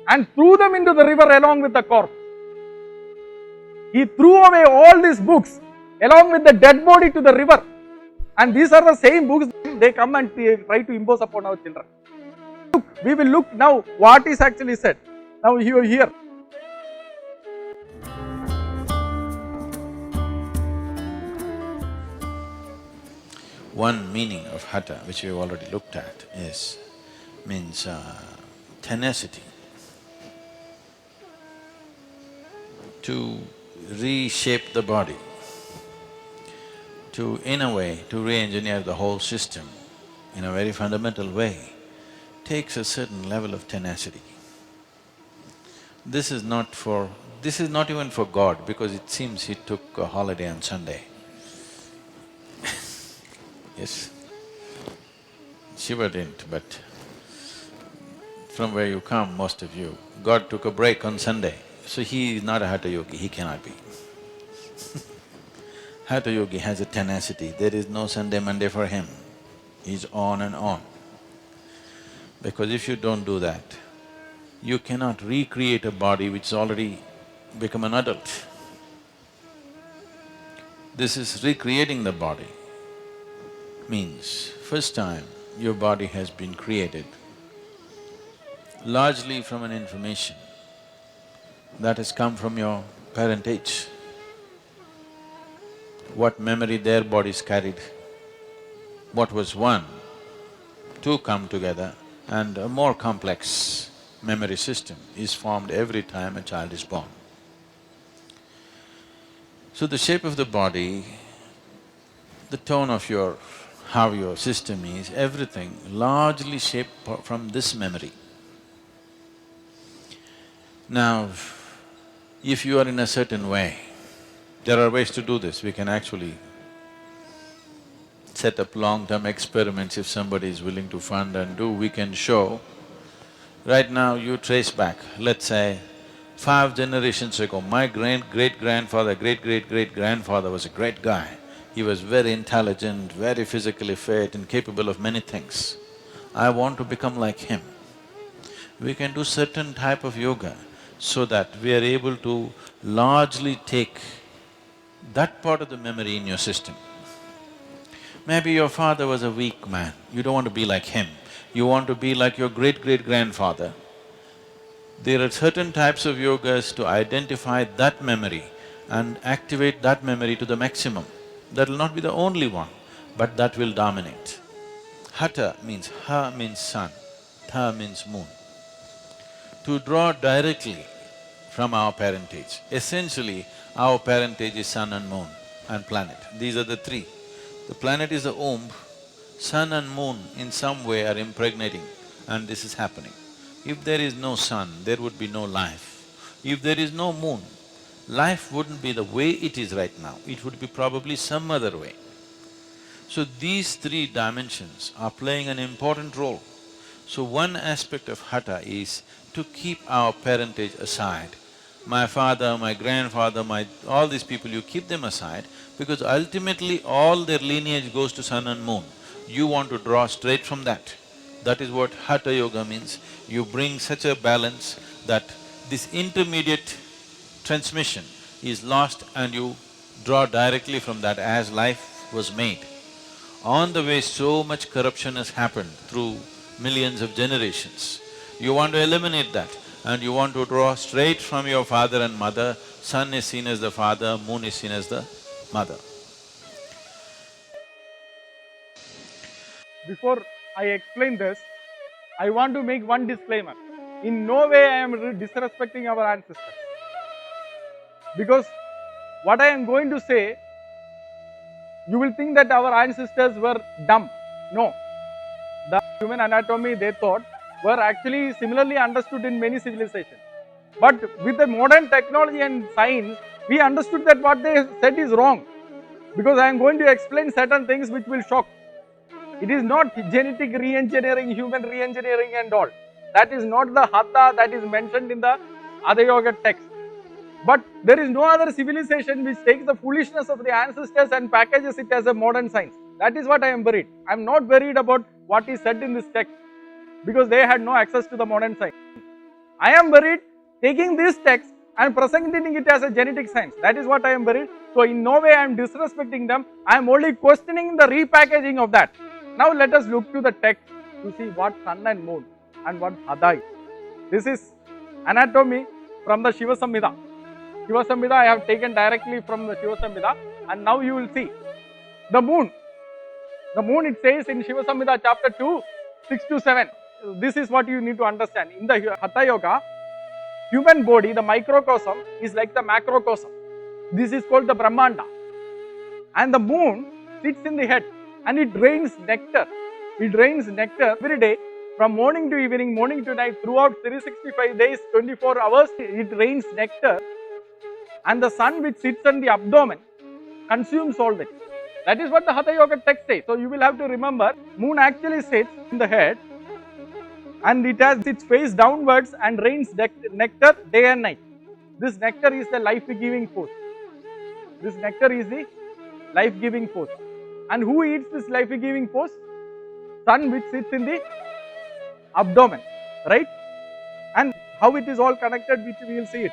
and threw them into the river along with the corpse. He threw away all these books along with the dead body to the river. And these are the same books they come and try to impose upon our children. Look, we will look now what is actually said. Now you are here. One meaning of hatha, which we have already looked at, means tenacity. To reshape the body, in a way, to re-engineer the whole system in a very fundamental way, takes a certain level of tenacity. This is not even for God, because it seems he took a holiday on Sunday. Yes, Shiva didn't, but from where you come, most of you, God took a break on Sunday, so he is not a Hatha Yogi, he cannot be. Hatha Yogi has a tenacity, there is no Sunday, Monday for him, he's on and on. Because if you don't do that, you cannot recreate a body which has already become an adult. This is recreating the body. Means, first time your body has been created largely from an information that has come from your parentage. What memory their bodies carried, what was one, two come together and a more complex memory system is formed every time a child is born. So the shape of the body, the tone of how your system is, everything largely shaped from this memory. Now, if you are in a certain way, there are ways to do this. We can actually set up long-term experiments if somebody is willing to fund and do, we can show. Right now you trace back, let's say 5 generations ago, my great-grandfather, great-great-great-grandfather was a great guy. He was very intelligent, very physically fit and capable of many things. I want to become like him. We can do certain type of yoga so that we are able to largely take that part of the memory in your system. Maybe your father was a weak man, you don't want to be like him, you want to be like your great-great-grandfather. There are certain types of yogas to identify that memory and activate that memory to the maximum. That will not be the only one, but that will dominate. Hatha means, ha means sun, tha means moon. To draw directly from our parentage, essentially our parentage is sun and moon and planet, these are the three. The planet is the womb, sun and moon in some way are impregnating and this is happening. If there is no sun, there would be no life. If there is no moon, life wouldn't be the way it is right now, it would be probably some other way. So these three dimensions are playing an important role. So one aspect of hatha is to keep our parentage aside. My father, my grandfather, all these people, you keep them aside because ultimately all their lineage goes to sun and moon. You want to draw straight from that. That is what Hatha Yoga means. You bring such a balance that this intermediate transmission is lost and you draw directly from that as life was made. On the way, so much corruption has happened through millions of generations. You want to eliminate that and you want to draw straight from your father and mother. Sun is seen as the father, moon is seen as the mother. Before I explain this, I want to make one disclaimer. In no way I am disrespecting our ancestors. Because what I am going to say, you will think that our ancestors were dumb. No. The human anatomy they thought were actually similarly understood in many civilizations. But with the modern technology and science, we understood that what they said is wrong. Because I am going to explain certain things which will shock. It is not genetic re-engineering, human re-engineering and all. That is not the Hatha that is mentioned in the Hatha Yoga text. But there is no other civilization which takes the foolishness of the ancestors and packages it as a modern science. That is what I am worried. I am not worried about what is said in this text because they had no access to the modern science. I am worried taking this text and presenting it as a genetic science. That is what I am worried. So in no way I am disrespecting them. I am only questioning the repackaging of that. Now let us look to the text to see what sun and moon and what Hatha is. This is anatomy from the Shiva Samhita. Shiva Samhita I have taken directly from the Shiva Samhita, and now you will see the moon. The moon, it says in Shiva Samhita chapter 2, 6 to 7. This is what you need to understand. In the Hatha Yoga, human body, the microcosm is like the macrocosm. This is called the Brahmanda. And the moon sits in the head and it rains nectar. It rains nectar every day from morning to evening, morning to night, throughout 365 days, 24 hours, it rains nectar. And the sun which sits on the abdomen consumes all that. That is what the Hatha Yoga text says. So you will have to remember, moon actually sits in the head and it has its face downwards and rains nectar day and night. This nectar is the life-giving force. This nectar is the life-giving force. And who eats this life-giving force? Sun which sits in the abdomen, right? And how it is all connected, which we will see it.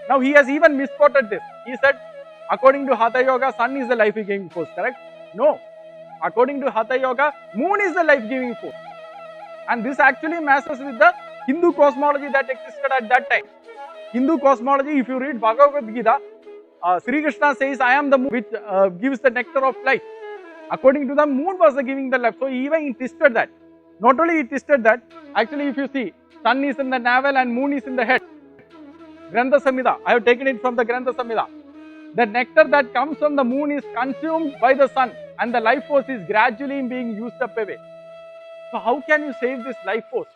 Now he has even misquoted this. He said, according to Hatha Yoga, sun is the life-giving force, correct? No. According to Hatha Yoga, moon is the life-giving force. And this actually matches with the Hindu cosmology that existed at that time. Hindu cosmology, if you read Bhagavad Gita, Sri Krishna says, I am the moon which gives the nectar of life. According to them, moon was the giving the life. So even he twisted that. Not only he twisted that, actually if you see, sun is in the navel and moon is in the head. Grantha Samhita, I have taken it from the Grantha Samhita. The nectar that comes from the moon is consumed by the sun and the life force is gradually being used up away. So how can you save this life force?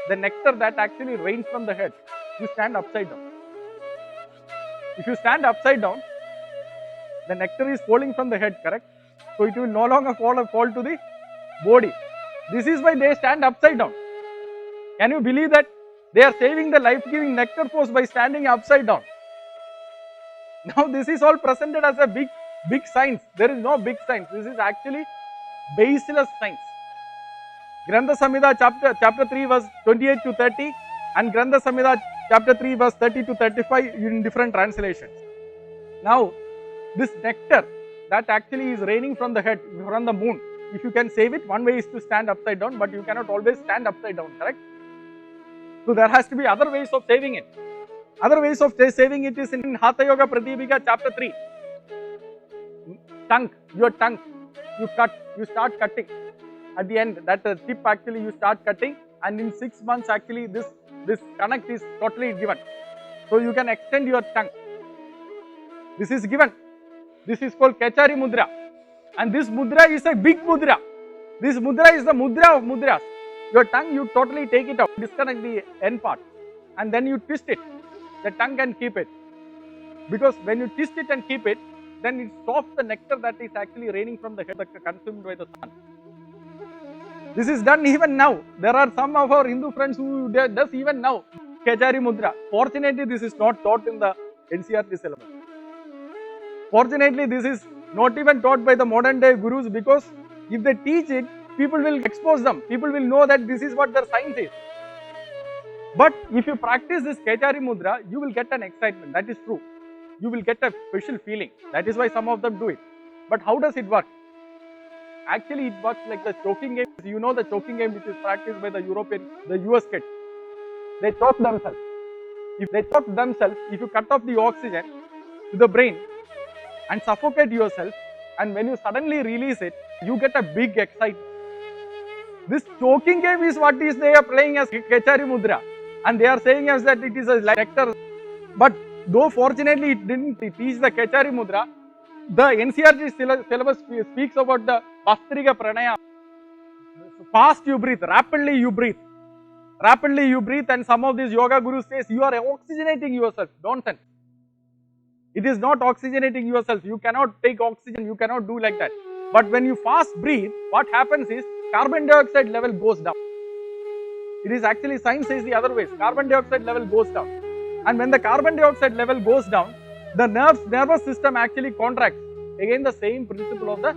The nectar that actually rains from the head, you stand upside down. If you stand upside down, the nectar is falling from the head, correct? So it will no longer fall to the body. This is why they stand upside down. Can you believe that? They are saving the life-giving nectar force by standing upside down. Now this is all presented as a big science. There is no big science. This is actually baseless science. Grantha Samhita chapter 3 verse 28 to 30 and Grantha Samhita chapter 3 verse 30 to 35 in different translations. Now this nectar that actually is raining from the head, from the moon, if you can save it, one way is to stand upside down, but you cannot always stand upside down, correct? So there has to be other ways of saving it. Other ways of saving it is in Hatha Yoga Pratipika chapter 3. Tongue, your tongue, you start cutting. At the end, that tip actually you start cutting, and in 6 months actually this connect is totally given. So you can extend your tongue. This is given. This is called Kechari Mudra. And this mudra is a big mudra. This mudra is the mudra of mudras. Your tongue, you totally take it out, disconnect the end part, and then you twist it. The tongue can keep it. Because when you twist it and keep it, then it stops the nectar that is actually raining from the head consumed by the sun. This is done even now. There are some of our Hindu friends who does even now. Kechari Mudra. Fortunately, this is not taught in the NCERT syllabus. Fortunately, this is not even taught by the modern day gurus, because if they teach it, people will expose them. People will know that this is what their science is. But if you practice this Kechari Mudra, you will get an excitement. That is true. You will get a special feeling. That is why some of them do it. But how does it work? Actually, it works like the choking game. You know the choking game which is practiced by the US kids. They choke themselves. If they choke themselves, if you cut off the oxygen to the brain and suffocate yourself, and when you suddenly release it, you get a big excitement. This choking game is what is they are playing as Kechari Mudra, and they are saying as that it is a nectar. But though fortunately it didn't teach the Kechari Mudra, the NCRT syllabus speaks about the Bastrika Pranayama. Fast you breathe, rapidly you breathe. Rapidly you breathe, and some of these yoga gurus says you are oxygenating yourself. Nonsense. It is not oxygenating yourself. You cannot take oxygen, you cannot do like that. But when you fast breathe, what happens is carbon dioxide level goes down. It is actually, science says the other ways. Carbon dioxide level goes down. And when the carbon dioxide level goes down, the nervous system actually contracts. Again, the same principle of the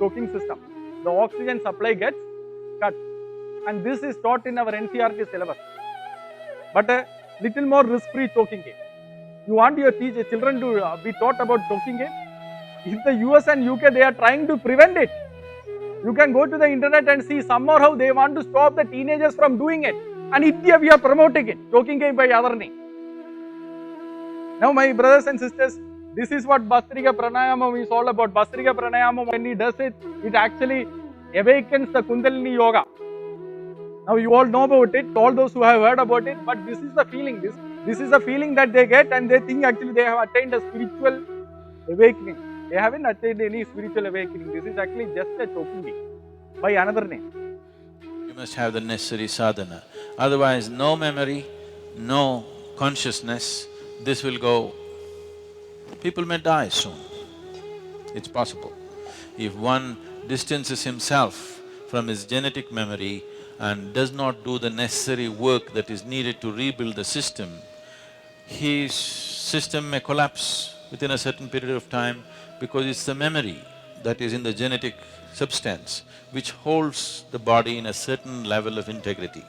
choking system. The oxygen supply gets cut. And this is taught in our NCRT syllabus. But a little more risk-free choking game. You want your children to be taught about choking game? In the US and UK, they are trying to prevent it. You can go to the internet and see somehow they want to stop the teenagers from doing it. And India, we are promoting it. Choking game by other name. Now, my brothers and sisters, this is what Bastrika Pranayama is all about. Bastrika Pranayama, when he does it, it actually awakens the Kundalini Yoga. Now, you all know about it, all those who have heard about it, but this is the feeling. This is a feeling that they get, and they think actually they have attained a spiritual awakening. They haven't attained any spiritual awakening. This is actually just a choking game by another name. You must have the necessary sadhana. Otherwise, no memory, no consciousness, this will go… People may die soon. It's possible. If one distances himself from his genetic memory and does not do the necessary work that is needed to rebuild the system, his system may collapse within a certain period of time, because it's the memory that is in the genetic substance which holds the body in a certain level of integrity.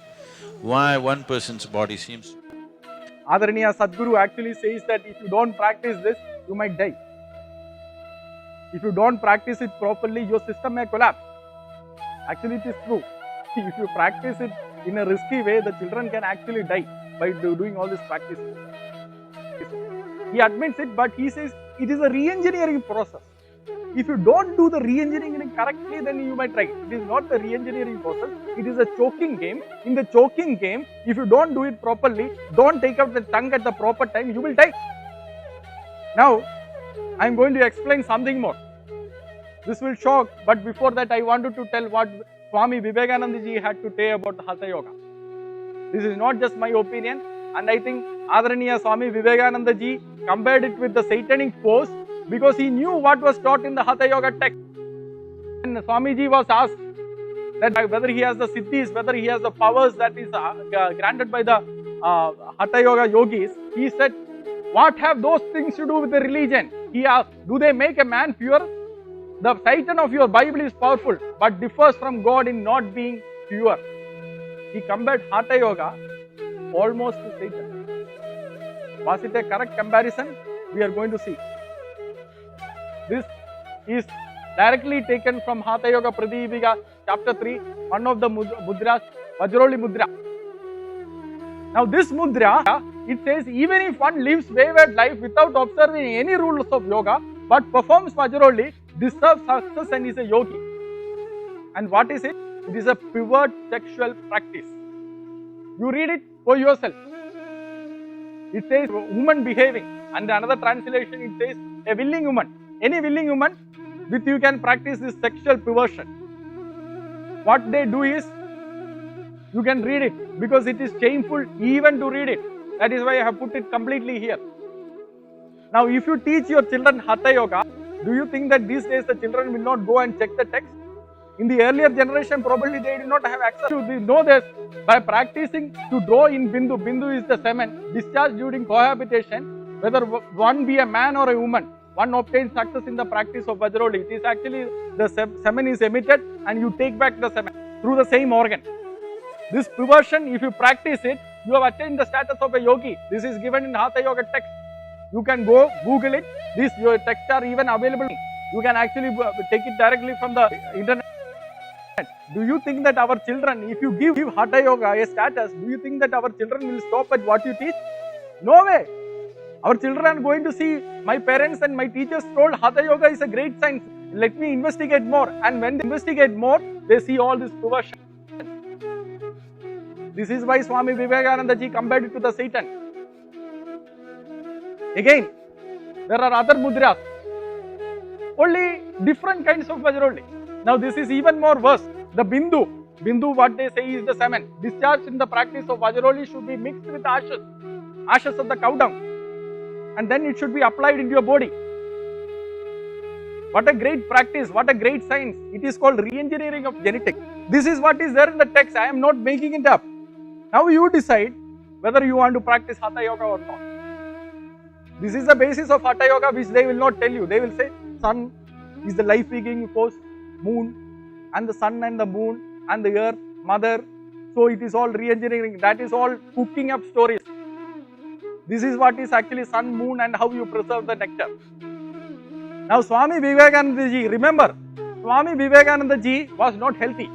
Why one person's body seems… Adaraniya Sadhguru actually says that if you don't practice this, you might die. If you don't practice it properly, your system may collapse. Actually, it is true. If you practice it in a risky way, the children can actually die by doing all this practice. He admits it, but he says it is a re-engineering process. If you don't do the re-engineering correctly, then you might try. It is not the re-engineering process, it is a choking game. In the choking game, if you don't do it properly, don't take out the tongue at the proper time, you will die. Now, I am going to explain something more. This will shock, but before that I wanted to tell what Swami Vivekananda ji had to say about the Hatha Yoga. This is not just my opinion, and I think Adaraniya Swami Vivekananda ji compared it with the satanic pose because he knew what was taught in the Hatha Yoga text. And Swamiji was asked that whether he has the siddhis, whether he has the powers that is granted by the Hatha Yoga yogis, he said, what have those things to do with the religion? He asked, do they make a man pure? The Satan of your Bible is powerful, but differs from God in not being pure. He compared Hatha Yoga almost to Satan. Was it a correct comparison? We are going to see. This is directly taken from Hatha Yoga Pradipika, chapter 3, one of the mudras, Vajroli Mudra. Now this mudra, it says even if one lives wayward life without observing any rules of yoga, but performs Vajroli, deserves success and is a yogi. And what is it? It is a pivot sexual practice. You read it for yourself. It says woman behaving, and another translation it says a willing woman. Any willing woman with you can practice this sexual perversion. What they do is, you can read it because it is shameful even to read it. That is why I have put it completely here. Now if you teach your children Hatha Yoga, do you think that these days the children will not go and check the text? In the earlier generation, probably they did not have access to know this. By practicing to draw in Bindu, Bindu is the semen, discharged during cohabitation, whether one be a man or a woman, one obtains success in the practice of Vajroli. It is actually the semen is emitted and you take back the semen through the same organ. This perversion, if you practice it, you have attained the status of a yogi. This is given in Hatha Yoga text. You can go Google it. These your texts are even available. You can actually take it directly from the internet. Do you think that our children, if you give Hatha Yoga a status, do you think that our children will stop at what you teach? No way. Our children are going to see my parents and my teachers told Hatha Yoga is a great science. Let me investigate more. And when they investigate more, they see all this perversion. This is why Swami Vivekananda ji compared it to the Satan. Again, there are other mudras. Only different kinds of Vajroli. Now this is even more worse. The Bindu what they say is the semen. Discharged in the practice of Vajroli should be mixed with ashes of the cow dung. And then it should be applied into your body. What a great practice, what a great science. It is called re-engineering of genetics. This is what is there in the text. I am not making it up. Now you decide whether you want to practice Hatha Yoga or not. This is the basis of Hatha Yoga which they will not tell you. They will say sun is the life-giving force, moon and the sun and the moon and the earth, mother. So it is all re-engineering. That is all cooking up stories. This is what is actually sun, moon and how you preserve the nectar. Now Swami Vivekananda ji, remember, Swami Vivekananda ji was not healthy.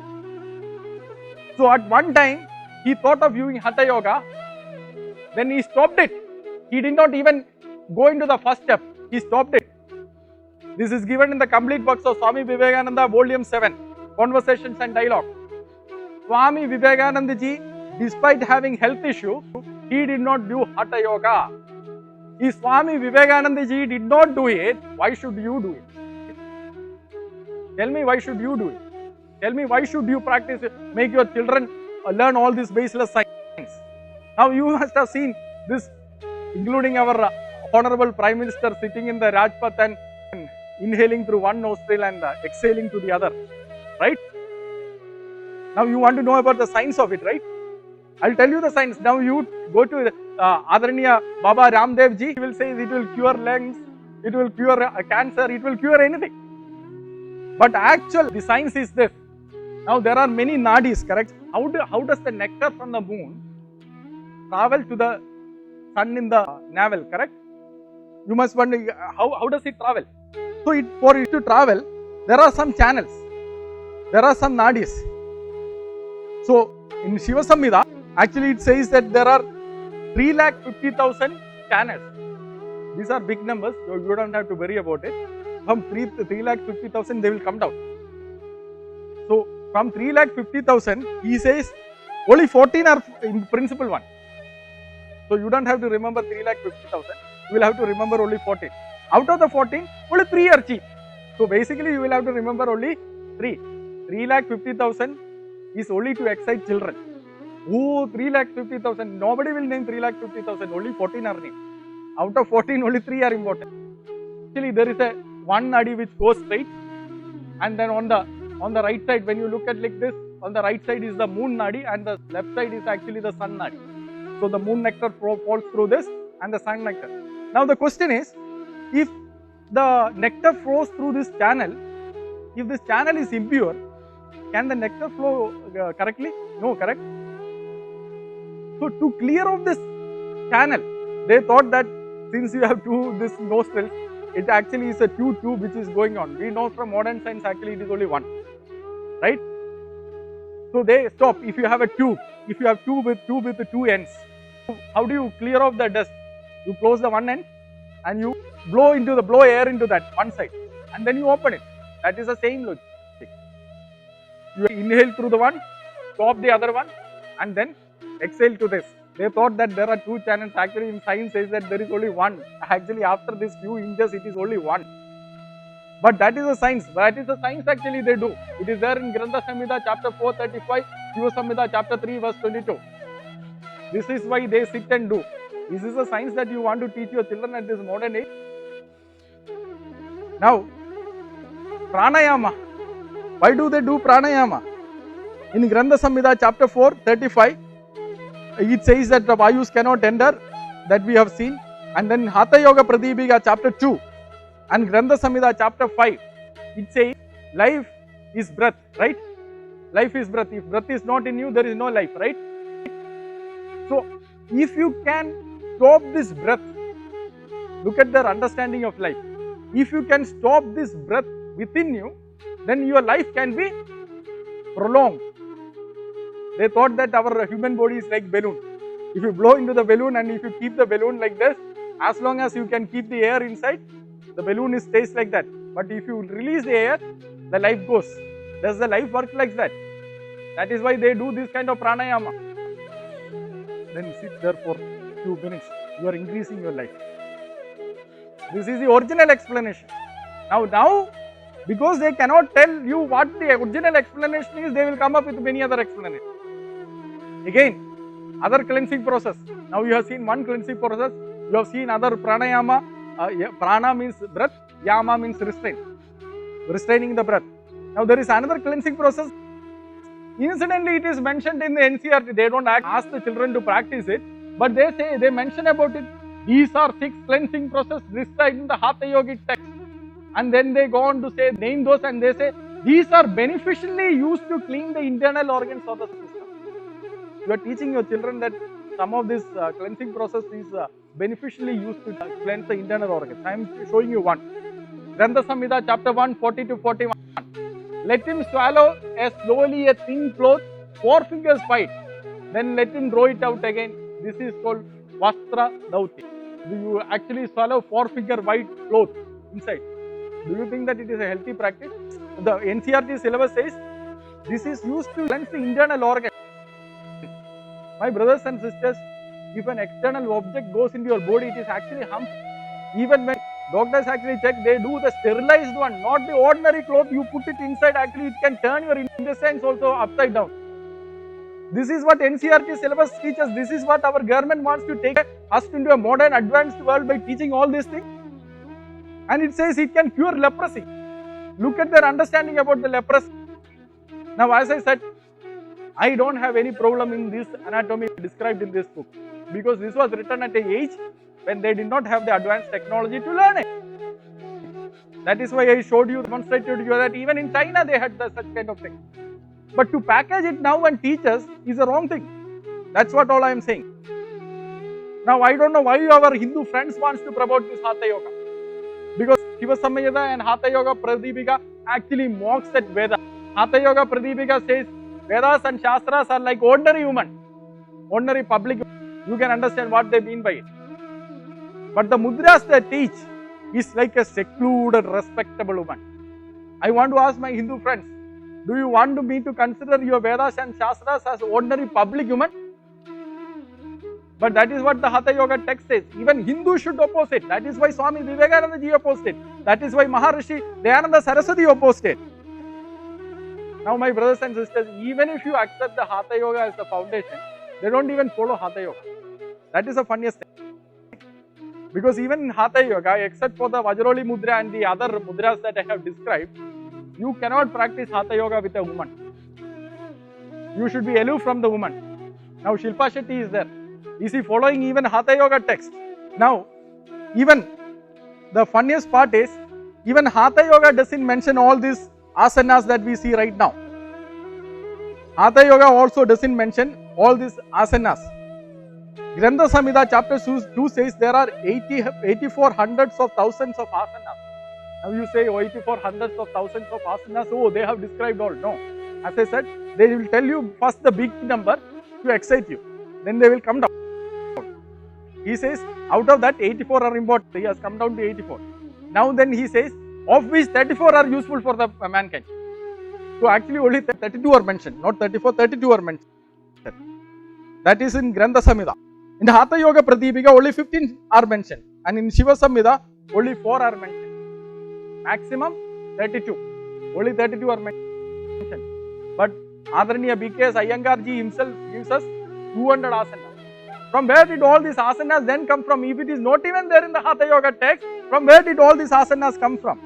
So at one time, he thought of using Hatha Yoga, then he stopped it. He did not even go into the first step, he stopped it. This is given in the complete works of Swami Vivekananda, volume 7, Conversations and Dialogue. Swami Vivekananda ji, despite having health issue, he did not do Hatha Yoga. If Swami Vivekananda ji did not do it, why should you do it? Tell me, why should you do it? Tell me, why should you practice it? Make your children learn all this baseless science. Now you must have seen this, including our Honorable Prime Minister sitting in the Rajpath and inhaling through one nostril and exhaling to the other, right? Now you want to know about the science of it, right? I'll tell you the science. Now you go to Adaraniya Baba Ramdev ji, he will say it will cure lungs, it will cure cancer, it will cure anything. But actually the science is this. Now there are many nadis, correct? How does the nectar from the moon travel to the sun in the navel, correct? You must wonder how does it travel? So for it to travel, there are some channels, there are some nadis. So in Shiva Samhita, actually it says that there are 350,000 channels. These are big numbers, so you don't have to worry about it. From 350,000 they will come down. So from 350,000, he says only 14 are in principal one. So you don't have to remember 350,000, you will have to remember only 14. Out of the 14, only 3 are cheap. So basically you will have to remember only 3. 350,000 is only to excite children. Oh, 350,000, nobody will name 350,000, only 14 are named. Out of 14, only 3 are important. Actually there is a one nadi which goes straight, and then on the right side, when you look at like this, on the right side is the moon nadi and the left side is actually the sun nadi. So the moon nectar falls through this and the sun nectar. Now the question is, if the nectar flows through this channel, if this channel is impure, can the nectar flow correctly? No, correct? So to clear off this channel, they thought that since you have this nostrils, it actually is a tube which is going on. We know from modern science actually it is only one, right? So they stop. If you have a tube, if you have tube with the two ends, how do you clear off the dust? You close the one end and you blow air into that one side, and then you open it. That is the same logic. You inhale through the one, stop the other one, and then exhale to this. They thought that there are 2 channels. Actually in science says that there is only one. Actually after this few inches it is only one. But that is a science. That is the science actually they do. It is there in Grantha Samhita chapter 435, Shiva Samhita chapter 3 verse 22. This is why they sit and do. This is a science that you want to teach your children at this modern age. Now, pranayama. Why do they do pranayama? In Grantha Samhita chapter 4, 35, it says that the Vayus cannot enter, that we have seen. And then Hatha Yoga Pradipika chapter 2, And Grantha Samhita chapter 5, it says life is breath, right? Life is breath. If breath is not in you, there is no life, right? So if you can stop this breath, look at their understanding of life. If you can stop this breath within you, then your life can be prolonged. They thought that our human body is like balloon. If you blow into the balloon and if you keep the balloon like this, as long as you can keep the air inside, the balloon stays like that. But if you release the air, the life goes. Does the life work like that? That is why they do this kind of pranayama. Then sit there for few minutes. You are increasing your life. This is the original explanation. Now, because they cannot tell you what the original explanation is, they will come up with many other explanations. Again, other cleansing process. Now you have seen one cleansing process. You have seen other pranayama. Prana means breath. Yama means restraint. Restraining the breath. Now there is another cleansing process. Incidentally, it is mentioned in the NCERT. They don't ask the children to practice it, but they mention about it. These are 6 cleansing processes described in the Hatha Yogic text. And then they go on to say, name those, and they say, these are beneficially used to clean the internal organs of the system. You are teaching your children that some of this cleansing process is beneficially used to cleanse the internal organs. I am showing you one. Grantha Samhita chapter 1, 40 to 41. Let him swallow slowly a thin cloth, 4 fingers wide. Then let him draw it out again. This is called Vastra Dauti. You actually swallow 4-finger wide cloth inside. Do you think that it is a healthy practice? The NCERT syllabus says this is used to cleanse the internal organ. My brothers and sisters, if an external object goes into your body, it is actually harmful. Even when doctors actually check, they do the sterilized one, not the ordinary cloth. You put it inside, actually it can turn your intestines also upside down. This is what NCERT syllabus teaches. This is what our government wants to take us into a modern advanced world by teaching all these things. And it says it can cure leprosy. Look at their understanding about the leprosy. Now, as I said, I don't have any problem in this anatomy described in this book, because this was written at an age when they did not have the advanced technology to learn it. That is why I showed you, demonstrated to you that even in China they had such kind of thing. But to package it now and teach us is a wrong thing. That's what all I am saying. Now, I don't know why our Hindu friends wants to promote this Hatha Yoga. Because Shiva Samyada and Hatha Yoga Pradipika actually mocks that Veda. Hatha Yoga Pradipika says Vedas and Shastras are like ordinary human, ordinary public. You can understand what they mean by it. But the mudras they teach is like a secluded, respectable woman. I want to ask my Hindu friends, do you want me to consider your Vedas and Shastras as ordinary public human? But that is what the Hatha Yoga text says. Even Hindus should oppose it. That is why Swami Vivekananda ji opposed it. That is why Maharishi Dayananda Saraswati opposed it. Now, my brothers and sisters, even if you accept the Hatha Yoga as the foundation, they don't even follow Hatha Yoga. That is the funniest thing. Because even in Hatha Yoga, except for the Vajroli Mudra and the other mudras that I have described, you cannot practice Hatha Yoga with a woman. You should be aloof from the woman. Now, Shilpa Shetty is there. Is he following even Hatha Yoga text? Now, even the funniest part is, even Hatha Yoga doesn't mention all these asanas that we see right now. Hatha Yoga also doesn't mention all these asanas. Grantha Samhita chapter 2 says there are 84 hundreds of thousands of asanas. Now you say, oh, 84 hundreds of thousands of asanas, oh, they have described all. No. As I said, they will tell you first the big number to excite you. Then they will come down. He says, out of that 84 are important. He has come down to 84. Now then he says, of which 34 are useful for the mankind. So actually only 32 are mentioned, not 34, 32 are mentioned. That is in Grantha Samhita. In Hatha Yoga Pradipika, only 15 are mentioned. And in Shiva Samhita, only 4 are mentioned. Maximum 32. Only 32 are mentioned. But Adaraniya B.K.S. Iyengar-ji himself gives us 200 asanas. From where did all these asanas then come from? If it is not even there in the Hatha Yoga text, from where did all these asanas come from?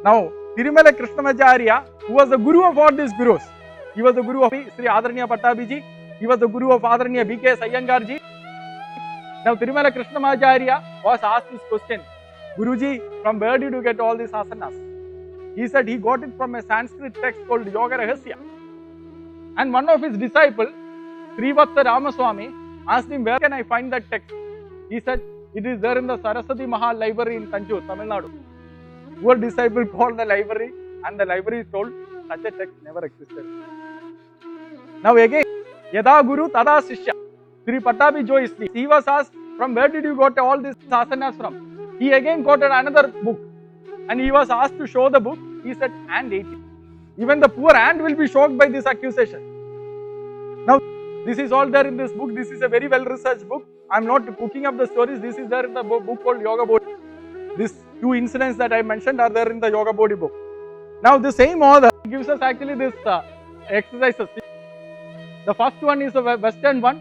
Now, Tirumala Krishnamacharya, who was the guru of all these gurus, he was the guru of Sri Adaraniya Pattabhiji, he was the guru of Adaraniya B.K.S. Iyengar-ji. Now, Tirumala Krishnamacharya was asked this question, Guruji, from where did you get all these asanas? He said he got it from a Sanskrit text called Yoga Rahasya. And one of his disciples, Srivatsa Ramaswamy, asked him, where can I find that text? He said, it is there in the Saraswati Mahal Library in Tanjore, Tamil Nadu. Poor disciple called the library, and the library told such a text never existed. Now again, Yada Guru Tada Sishya. Sri Patabi Joyce, he was asked, from where did you got all these asanas from? He again got another book, and he was asked to show the book. He said, and 80. Even the poor ant will be shocked by this accusation. Now, this is all there in this book. This is a very well researched book. I am not cooking up the stories. This is there in the book called Yoga Bodhi. These two incidents that I mentioned are there in the Yoga Bodhi book. Now, the same author gives us actually this exercises. The first one is a Western one,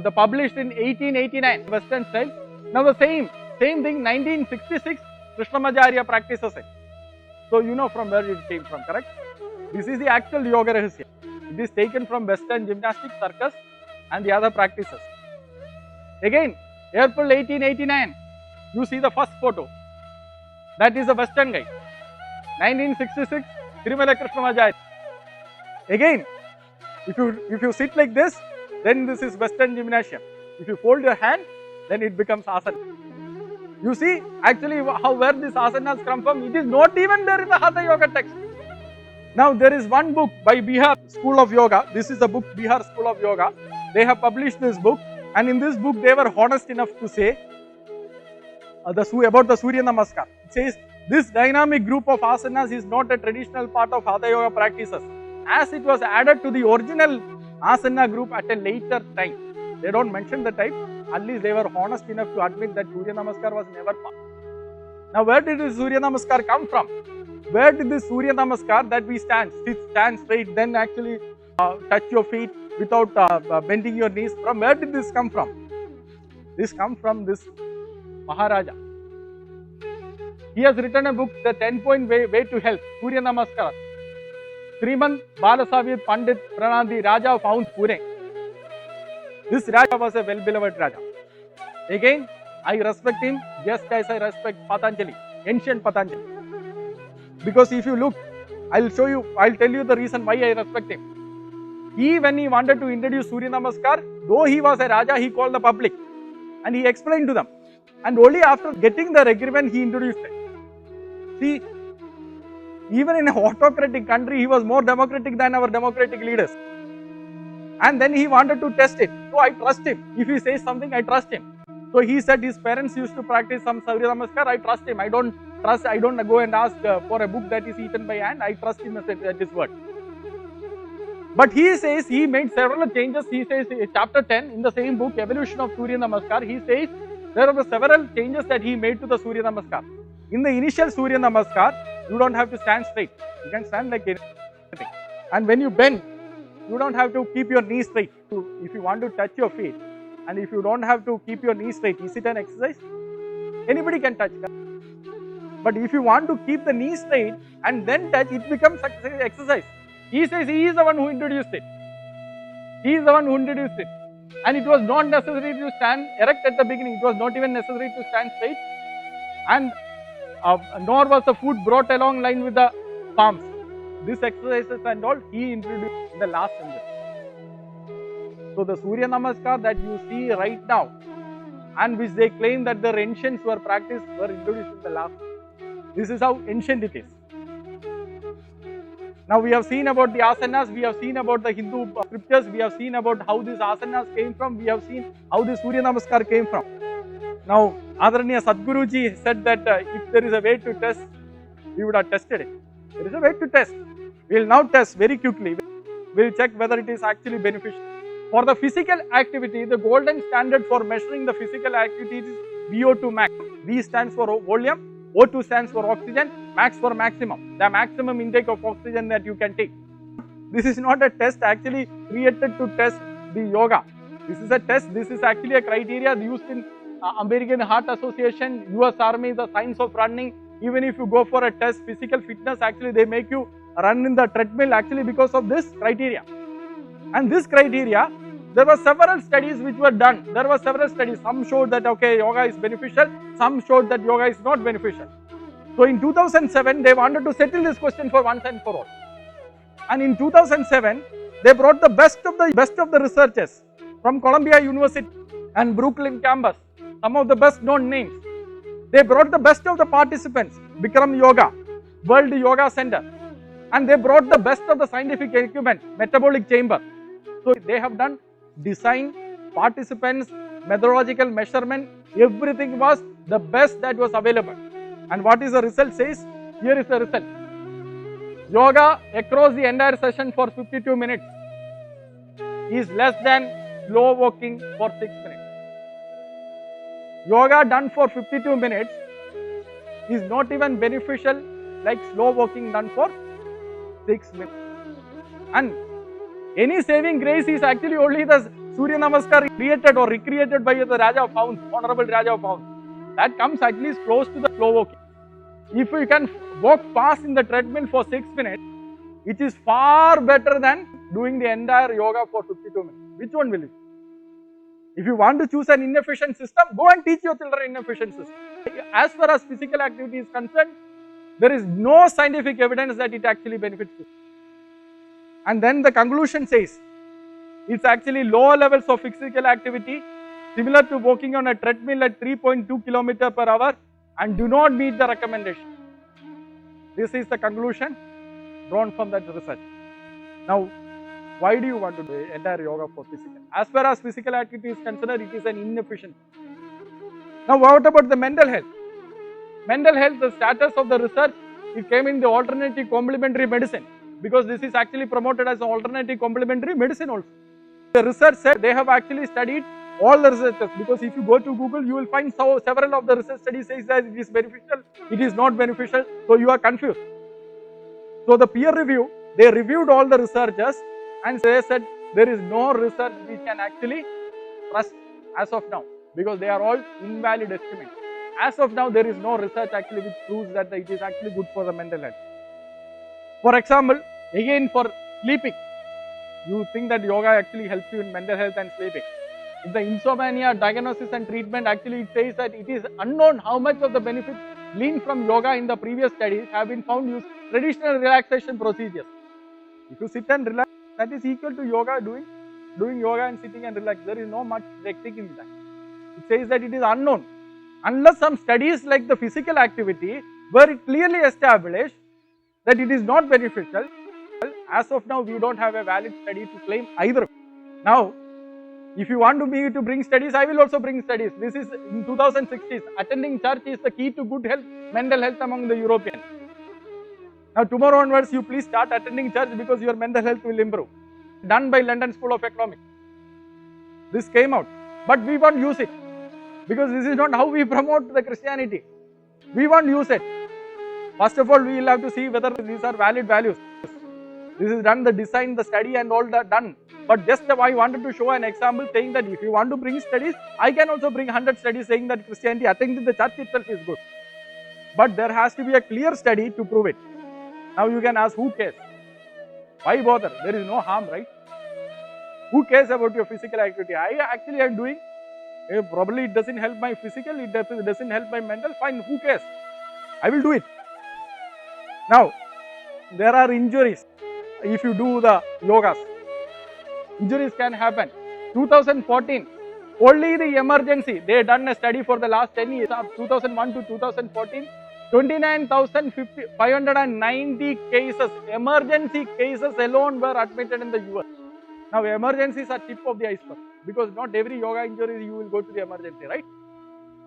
the published in 1889, Western style. Now, the same thing, 1966, Krishnamacharya practices it. So, you know from where it came from, correct? This is the actual Yoga Rahasya. It is taken from Western gymnastics, circus, and the other practices. Again, April 1889, you see the first photo. That is a Western guy. 1966, Tirumala Krishnamacharya. Again, if you sit like this, then this is Western gymnasium. If you fold your hand, then it becomes asana. You see actually where this asanas come from. It is not even there in the Hatha Yoga text. Now there is one book by Bihar School of Yoga. This is the book Bihar School of Yoga. They have published this book, and in this book they were honest enough to say about the Surya Namaskar. It says this dynamic group of asanas is not a traditional part of Hatha Yoga practices, as it was added to the original asana group at a later time. They don't mention the type. At least they were honest enough to admit that Surya Namaskar was never part. Now where did this Surya Namaskar come from? Where did this Surya Namaskar that we stand straight, then actually touch your feet without bending your knees, from where did this come from? This comes from this Maharaja. He has written a book, The 10-Point Way to Health, Surya Namaskar. Srimad Balasavir Pandit Pranadi, Raja of Aunch Pune. This Raja was a well-beloved Raja. Again, I respect him just as I respect Patanjali, ancient Patanjali. Because if you look, I'll tell you the reason why I respect him. When he wanted to introduce Surya Namaskar, though he was a Raja, he called the public and he explained to them. And only after getting the agreement, he introduced it. See, even in an autocratic country, he was more democratic than our democratic leaders. And then he wanted to test it. So I trust him. If he says something, I trust him. So he said his parents used to practice some Surya Namaskar. I trust him. I don't go and ask for a book that is eaten by hand. I trust him at his word. But he says he made several changes. He says in chapter 10 in the same book, Evolution of Surya Namaskar, he says there are several changes that he made to the Surya Namaskar. In the initial Surya Namaskar, you don't have to stand straight. You can stand like anything. And when you bend, you don't have to keep your knees straight. If you want to touch your feet, and if you don't have to keep your knees straight, is it an exercise? Anybody can touch. But if you want to keep the knees straight and then touch, it becomes exercise. He says he is the one who introduced it. He is the one who introduced it. And it was not necessary to stand erect at the beginning. It was not even necessary to stand straight. And nor was the foot brought along line with the palms. These exercises and all he introduced in the last century. So the Surya Namaskar that you see right now, and which they claim that the ancients were practiced, were introduced in the last. This is how ancient it is. Now we have seen about the asanas, we have seen about the Hindu scriptures, we have seen about how these asanas came from, we have seen how the Surya Namaskar came from. Now Adaraniya Sadhguruji said that if there is a way to test, we would have tested it. There is a way to test. We will now test very quickly. We will check whether it is actually beneficial. For the physical activity, the golden standard for measuring the physical activity is VO2 max. V stands for volume, O2 stands for oxygen, max for maximum. The maximum intake of oxygen that you can take. This is not a test actually created to test the yoga. This is a test. This is actually a criteria used in American Heart Association, US Army, the science of running. Even if you go for a test, physical fitness, actually they make you run in the treadmill actually because of this criteria. And this criteria, There were several studies which were done. There were several studies. Some showed that okay, yoga is beneficial. Some showed that yoga is not beneficial. So in 2007, they wanted to settle this question for once and for all. And in 2007, they brought the best of the researchers from Columbia University and Brooklyn campus, some of the best known names. They brought the best of the participants, Bikram Yoga, World Yoga Center, and they brought the best of the scientific equipment, metabolic chamber. So they have done design, participants, methodological measurement, everything was the best that was available. And what is the result says? Here is the result. Yoga across the entire session for 52 minutes is less than slow walking for 6 minutes. Yoga done for 52 minutes is not even beneficial like slow walking done for 6 minutes. And any saving grace is actually only the Surya Namaskar created or recreated by the Raja of Hounds, Honorable Raja of Hounds. That comes at least close to the slow walking. If you can walk fast in the treadmill for 6 minutes, it is far better than doing the entire yoga for 52 minutes. Which one will you? If you want to choose an inefficient system, go and teach your children inefficient system. As far as physical activity is concerned, there is no scientific evidence that it actually benefits you. And then the conclusion says, it's actually lower levels of physical activity similar to walking on a treadmill at 3.2 km per hour and do not meet the recommendation. This is the conclusion drawn from that research. Now, why do you want to do entire yoga for physical? As far as physical activity is concerned, it is an inefficient. Now, what about the mental health? Mental health, the status of the research, it came in the alternative complementary medicine because this is actually promoted as alternative complementary medicine also. The research said they have actually studied all the researchers because if you go to Google, you will find several of the research studies says that it is beneficial, it is not beneficial, so you are confused. So the peer review, they reviewed all the researchers and they said there is no research we can actually trust as of now because they are all invalid estimates. As of now, there is no research actually which proves that it is actually good for the mental health. For example, again for sleeping, you think that yoga actually helps you in mental health and sleeping. In the insomnia diagnosis and treatment, actually it says that it is unknown how much of the benefits gleaned from yoga in the previous studies have been found used traditional relaxation procedures. If you sit and relax, that is equal to yoga, doing yoga and sitting and relax. There is no much technique in that. It says that it is unknown. Unless some studies like the physical activity where it clearly established that it is not beneficial, as of now we don't have a valid study to claim either. Now, if you want me to bring studies, I will also bring studies. This is in 2016. Attending church is the key to good health, mental health among the Europeans. Now tomorrow onwards, you please start attending church because your mental health will improve. Done by London School of Economics. This came out, but we won't use it because this is not how we promote the Christianity. We won't use it. First of all, we will have to see whether these are valid values. This is done, the design, the study and all that done. But just I wanted to show an example saying that if you want to bring studies, I can also bring 100 studies saying that Christianity, attending the church itself is good. But there has to be a clear study to prove it. Now you can ask, who cares? Why bother? There is no harm, right? Who cares about your physical activity? I actually am doing, probably it doesn't help my physical, it doesn't help my mental, fine, who cares? I will do it. Now, there are injuries if you do the yogas. Injuries can happen. 2014, only the emergency, they have done a study for the last 10 years, 2001 to 2014, 29,590 cases, emergency cases alone were admitted in the US. Now, emergencies are tip of the iceberg because not every yoga injury you will go to the emergency, right?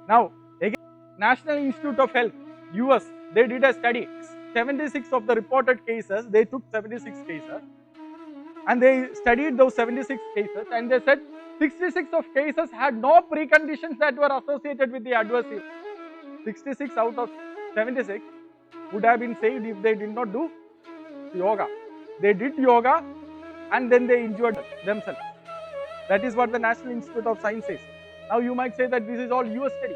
Now, again, National Institute of Health, US, they did a study. 76 of the reported cases, they took 76 cases and they studied those 76 cases and they said 66 of cases had no preconditions that were associated with the adverse event. 66 out of 76 would have been saved if they did not do yoga. They did yoga and then they injured themselves. That is what the National Institute of Science says. Now you might say that this is all US study.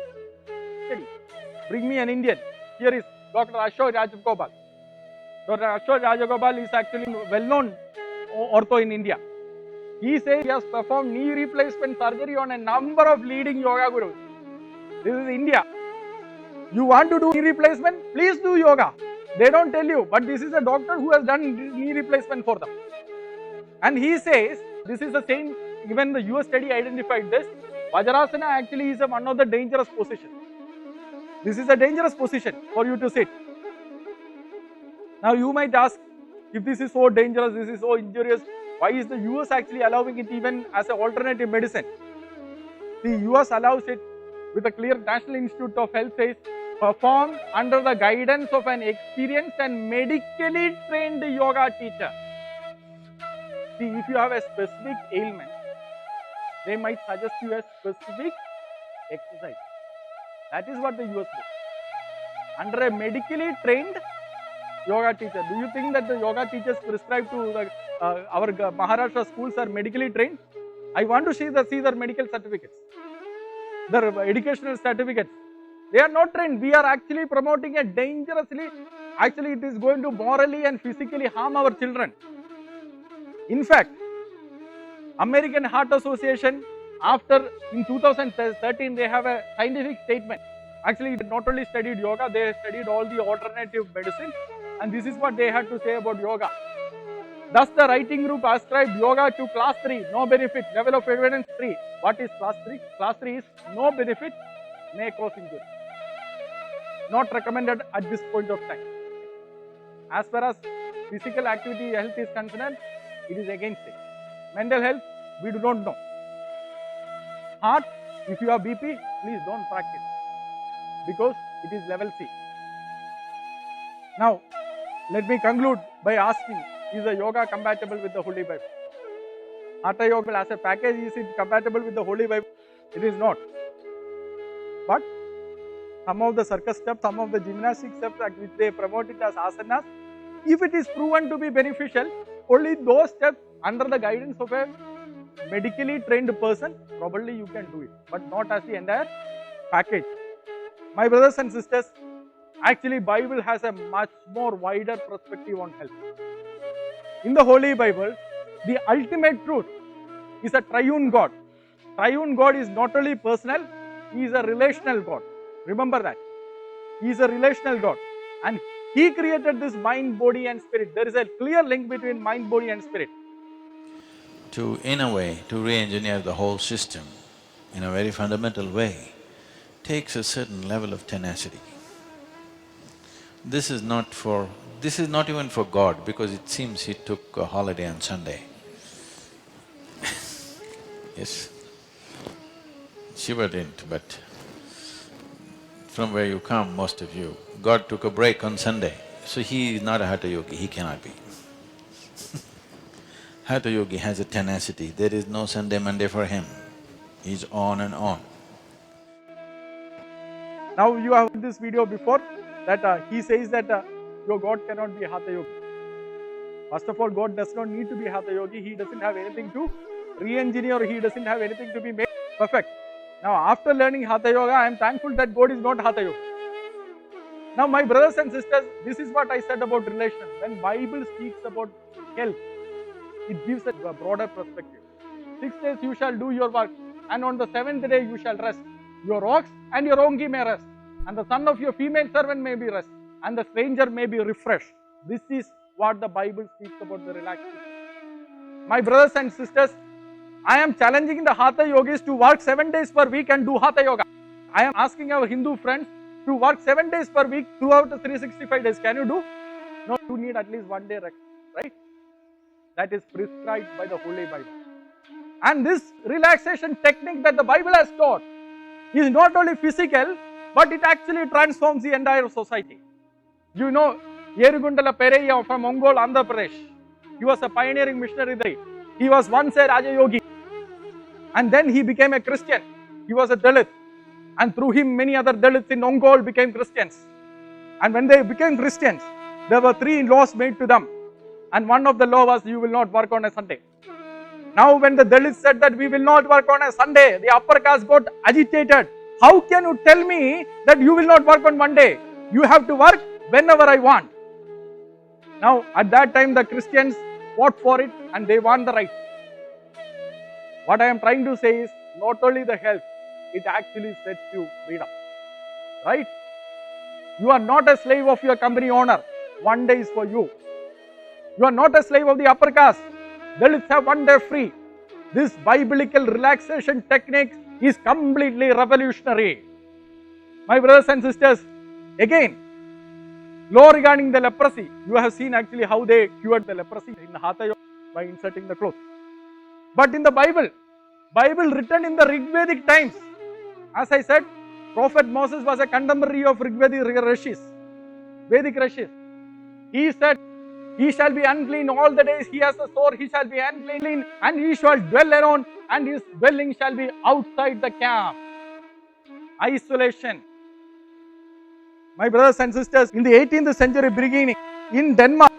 Bring me an Indian. Here is Dr. Ashok Rajagopal. Dr. Ashok Rajagopal is actually well-known ortho in India. He says he has performed knee replacement surgery on a number of leading yoga gurus. This is India. You want to do knee replacement? Please do yoga. They don't tell you, but this is a doctor who has done knee replacement for them. And he says, this is the same, even the US study identified this, Vajrasana actually is one of the dangerous positions. This is a dangerous position for you to sit. Now you might ask, if this is so dangerous, this is so injurious, why is the US actually allowing it even as an alternative medicine? The US allows it with a clear National Institute of Health says, performed under the guidance of an experienced and medically trained yoga teacher. See, if you have a specific ailment, they might suggest you a specific exercise. That is what the US does. Under a medically trained yoga teacher. Do you think that the yoga teachers prescribed to our Maharashtra schools are medically trained? I want to see their medical certificates, their educational certificates. They are not trained. We are actually promoting a dangerously, actually it is going to morally and physically harm our children. In fact, American Heart Association, in 2013, they have a scientific statement. Actually, they not only studied yoga, they studied all the alternative medicine, and this is what they had to say about yoga. Thus, the writing group ascribed yoga to class 3, no benefit, level of evidence 3. What is class 3? Class 3 is no benefit, may cause injury. Not recommended at this point of time. As far as physical activity health is concerned, it is against it. Mental health, we do not know. Heart, if you have BP, please don't practice because it is level C. Now, let me conclude by asking, is the yoga compatible with the Holy Bible? Hatha Yoga as a package, is it compatible with the Holy Bible? It is not. But some of the circus steps, some of the gymnastic steps which they promote it as asanas, if it is proven to be beneficial, only those steps under the guidance of a medically trained person, probably you can do it, but not as the entire package. My brothers and sisters, actually Bible has a much more wider perspective on health. In the Holy Bible, the ultimate truth is a triune God. Triune God is not only personal, He is a relational God. Remember that. He is a relational God. And He created this mind, body and spirit. There is a clear link between mind, body and spirit. In a way, to re-engineer the whole system in a very fundamental way takes a certain level of tenacity. This is not even for God, because it seems He took a holiday on Sunday. Yes, Shiva didn't, but from where you come, most of you, God took a break on Sunday, so He is not a Hatha Yogi, He cannot be. Hatha Yogi has a tenacity, there is no Sunday, Monday for him, he's on and on. Now you have heard this video before that he says that your God cannot be a Hatha Yogi. First of all, God does not need to be a Hatha Yogi, He doesn't have anything to re-engineer, He doesn't have anything to be made perfect. Now after learning Hatha Yoga, I am thankful that God is not Hatha Yogi. Now my brothers and sisters, this is what I said about relation. When Bible speaks about health, it gives a broader perspective. 6 days you shall do your work, and on the 7th day you shall rest. Your ox and your donkey may rest, and the son of your female servant may be rest, and the stranger may be refreshed. This is what the Bible speaks about the relaxation. My brothers and sisters, I am challenging the Hatha Yogis to work 7 days per week and do Hatha Yoga. I am asking our Hindu friends to work 7 days per week throughout the 365 days. Can you do? No, you need at least 1 day rest, right? That is prescribed by the Holy Bible. And this relaxation technique that the Bible has taught is not only physical, but it actually transforms the entire society. You know, Yerugundala Pereya from Ongole, Andhra Pradesh. He was a pioneering missionary there. He was once a Raja Yogi, and then he became a Christian. He was a Dalit, and through him many other Dalits in Ongole became Christians. And when they became Christians, there were 3 laws made to them, and one of the law was you will not work on a Sunday. Now when the Dalits said that we will not work on a Sunday, the upper caste got agitated. How can you tell me that you will not work on Monday? You have to work whenever I want. Now at that time the Christians fought for it and they won the right. What I am trying to say is not only the health, it actually sets you freedom. Right? You are not a slave of your company owner. One day is for you. You are not a slave of the upper caste. Dalits have one day free. This biblical relaxation technique is completely revolutionary. My brothers and sisters, again, law regarding the leprosy. You have seen actually how they cured the leprosy in Hatha by inserting the cloth. But in the Bible written in the Rigvedic times, as I said, Prophet Moses was a contemporary of Rigvedic Rishis, Vedic Rishis. He said, he shall be unclean all the days he has a sore, he shall be unclean, and he shall dwell alone, and his dwelling shall be outside the camp. Isolation. My brothers and sisters, in the 18th century beginning, in Denmark,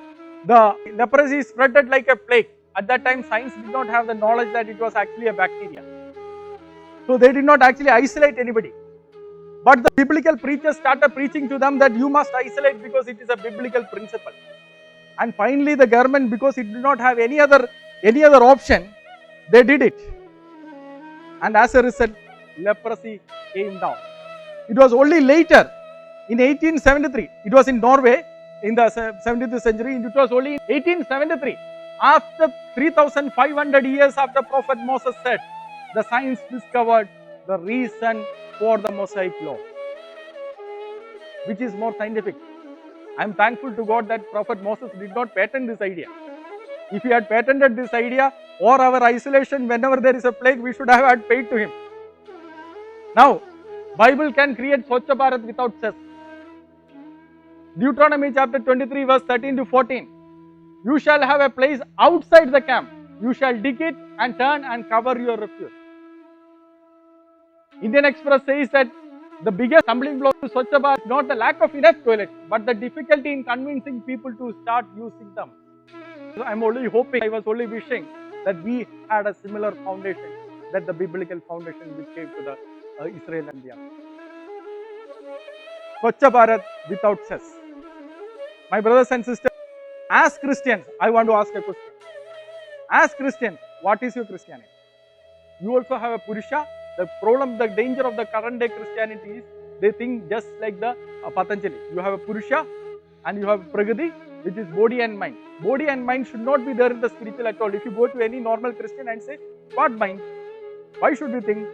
the leprosy spread like a plague. At that time, science did not have the knowledge that it was actually a bacteria. So they did not actually isolate anybody. But the biblical preachers started preaching to them that you must isolate because it is a biblical principle. And finally the government, because it did not have any other option, they did it. And as a result, leprosy came down. It was only later, in 1873, it was in Norway in the 17th century, it was only in 1873, after 3,500 years after Prophet Moses said, the science discovered the reason for the Mosaic law, which is more scientific. I am thankful to God that Prophet Moses did not patent this idea. If he had patented this idea, or our isolation whenever there is a plague, we should have had paid to him. Now, Bible can create Swachha Bharat without cess. Deuteronomy chapter 23 verse 13 to 14. You shall have a place outside the camp. You shall dig it and turn and cover your refuse. Indian Express says that the biggest stumbling block to Swachha Bharat is not the lack of enough toilets, but the difficulty in convincing people to start using them. So I am only hoping, I was only wishing that we had a similar foundation, that the biblical foundation which came to the Israel and the others. Swachha Bharat without cess. My brothers and sisters, as Christians, I want to ask a question. As Christians, what is your Christianity? You also have a Purusha. The problem, the danger of the current day Christianity is they think just like the Patanjali. You have a Purusha and you have Prakriti, which is body and mind. Body and mind should not be there in the spiritual at all. If you go to any normal Christian and say, what mind? Why should we think?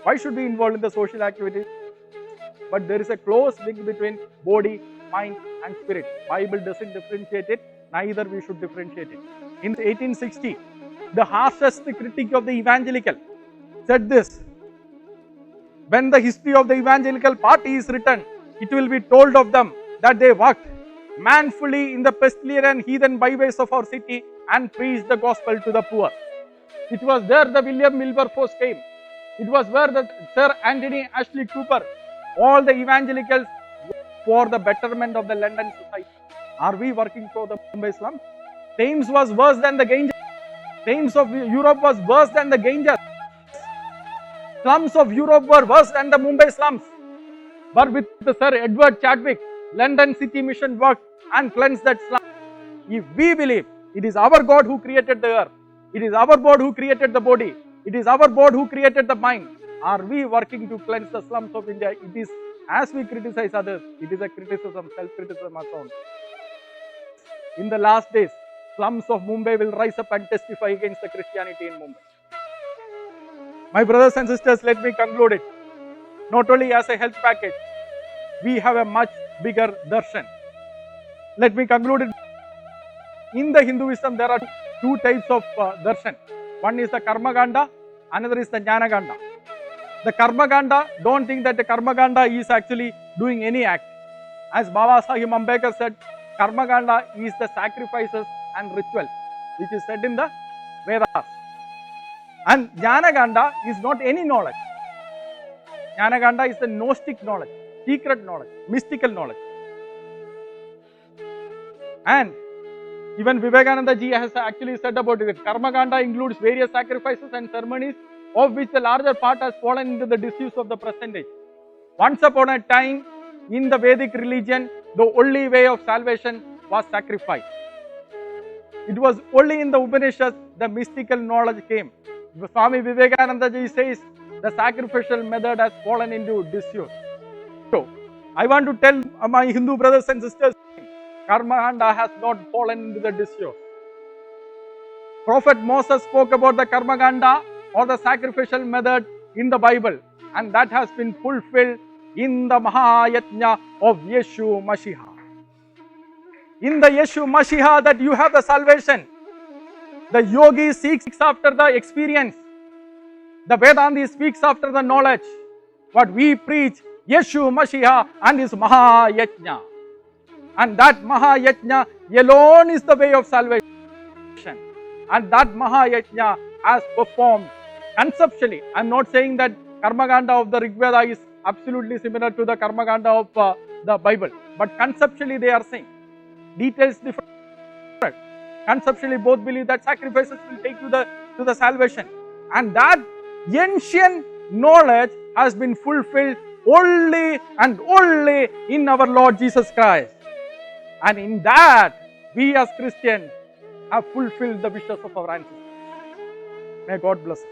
Why should we involve in the social activities? But there is a close link between body, mind and spirit. Bible doesn't differentiate it, neither we should differentiate it. In 1860, the harshest critic of the evangelical said this: when the history of the evangelical party is written, it will be told of them that they worked manfully in the pestilential and heathen byways of our city and preached the gospel to the poor. It was there the William Wilberforce came. It was where the Sir Anthony Ashley Cooper, all the evangelicals for the betterment of the London society. Are we working for the Mumbai slums? Thames was worse than the Ganges. Thames of Europe was worse than the Ganges. Slums of Europe were worse than the Mumbai slums. But with Sir Edward Chadwick, London City Mission worked and cleansed that slum. If we believe it is our God who created the earth, it is our God who created the body, it is our God who created the mind, are we working to cleanse the slums of India? It is, as we criticize others, it is a criticism, self-criticism as well. In the last days, slums of Mumbai will rise up and testify against the Christianity in Mumbai. My brothers and sisters, let me conclude it. Not only as a health package, we have a much bigger darshan. Let me conclude it. In the Hinduism, there are two types of darshan. One is the Karmaganda, another is the Jnanaganda. The Karmaganda, don't think that the Karmaganda is actually doing any act. As Baba Sahib Ambedkar said, Karmaganda is the sacrifices and ritual, which is said in the Vedas. And Jnanaganda is not any knowledge. Jnanaganda is the Gnostic knowledge, secret knowledge, mystical knowledge. And even Vivekananda ji has actually said about it. Karmaganda includes various sacrifices and ceremonies, of which the larger part has fallen into the disuse of the present age. Once upon a time, in the Vedic religion, the only way of salvation was sacrifice. It was only in the Upanishads the mystical knowledge came. Swami Vivekananda ji says the sacrificial method has fallen into disuse. So, I want to tell my Hindu brothers and sisters, Karmakanda has not fallen into the disuse. Prophet Moses spoke about the Karmakanda or the sacrificial method in the Bible, and that has been fulfilled in the Mahayajna of Yeshu Mashiach. In the Yeshu Mashiach that you have the salvation. The yogi seeks after the experience. The Vedanti speaks after the knowledge. But we preach Yeshu Mashiach and his Mahayajna. And that Mahayajna alone is the way of salvation. And that Mahayajna has performed conceptually. I am not saying that Karmakanda of the Rigveda is absolutely similar to the Karmakanda of the Bible. But conceptually they are saying. Details different. Conceptually both believe that sacrifices will take you to the salvation. And that ancient knowledge has been fulfilled only and only in our Lord Jesus Christ. And in that, we as Christians have fulfilled the wishes of our ancestors. May God bless us.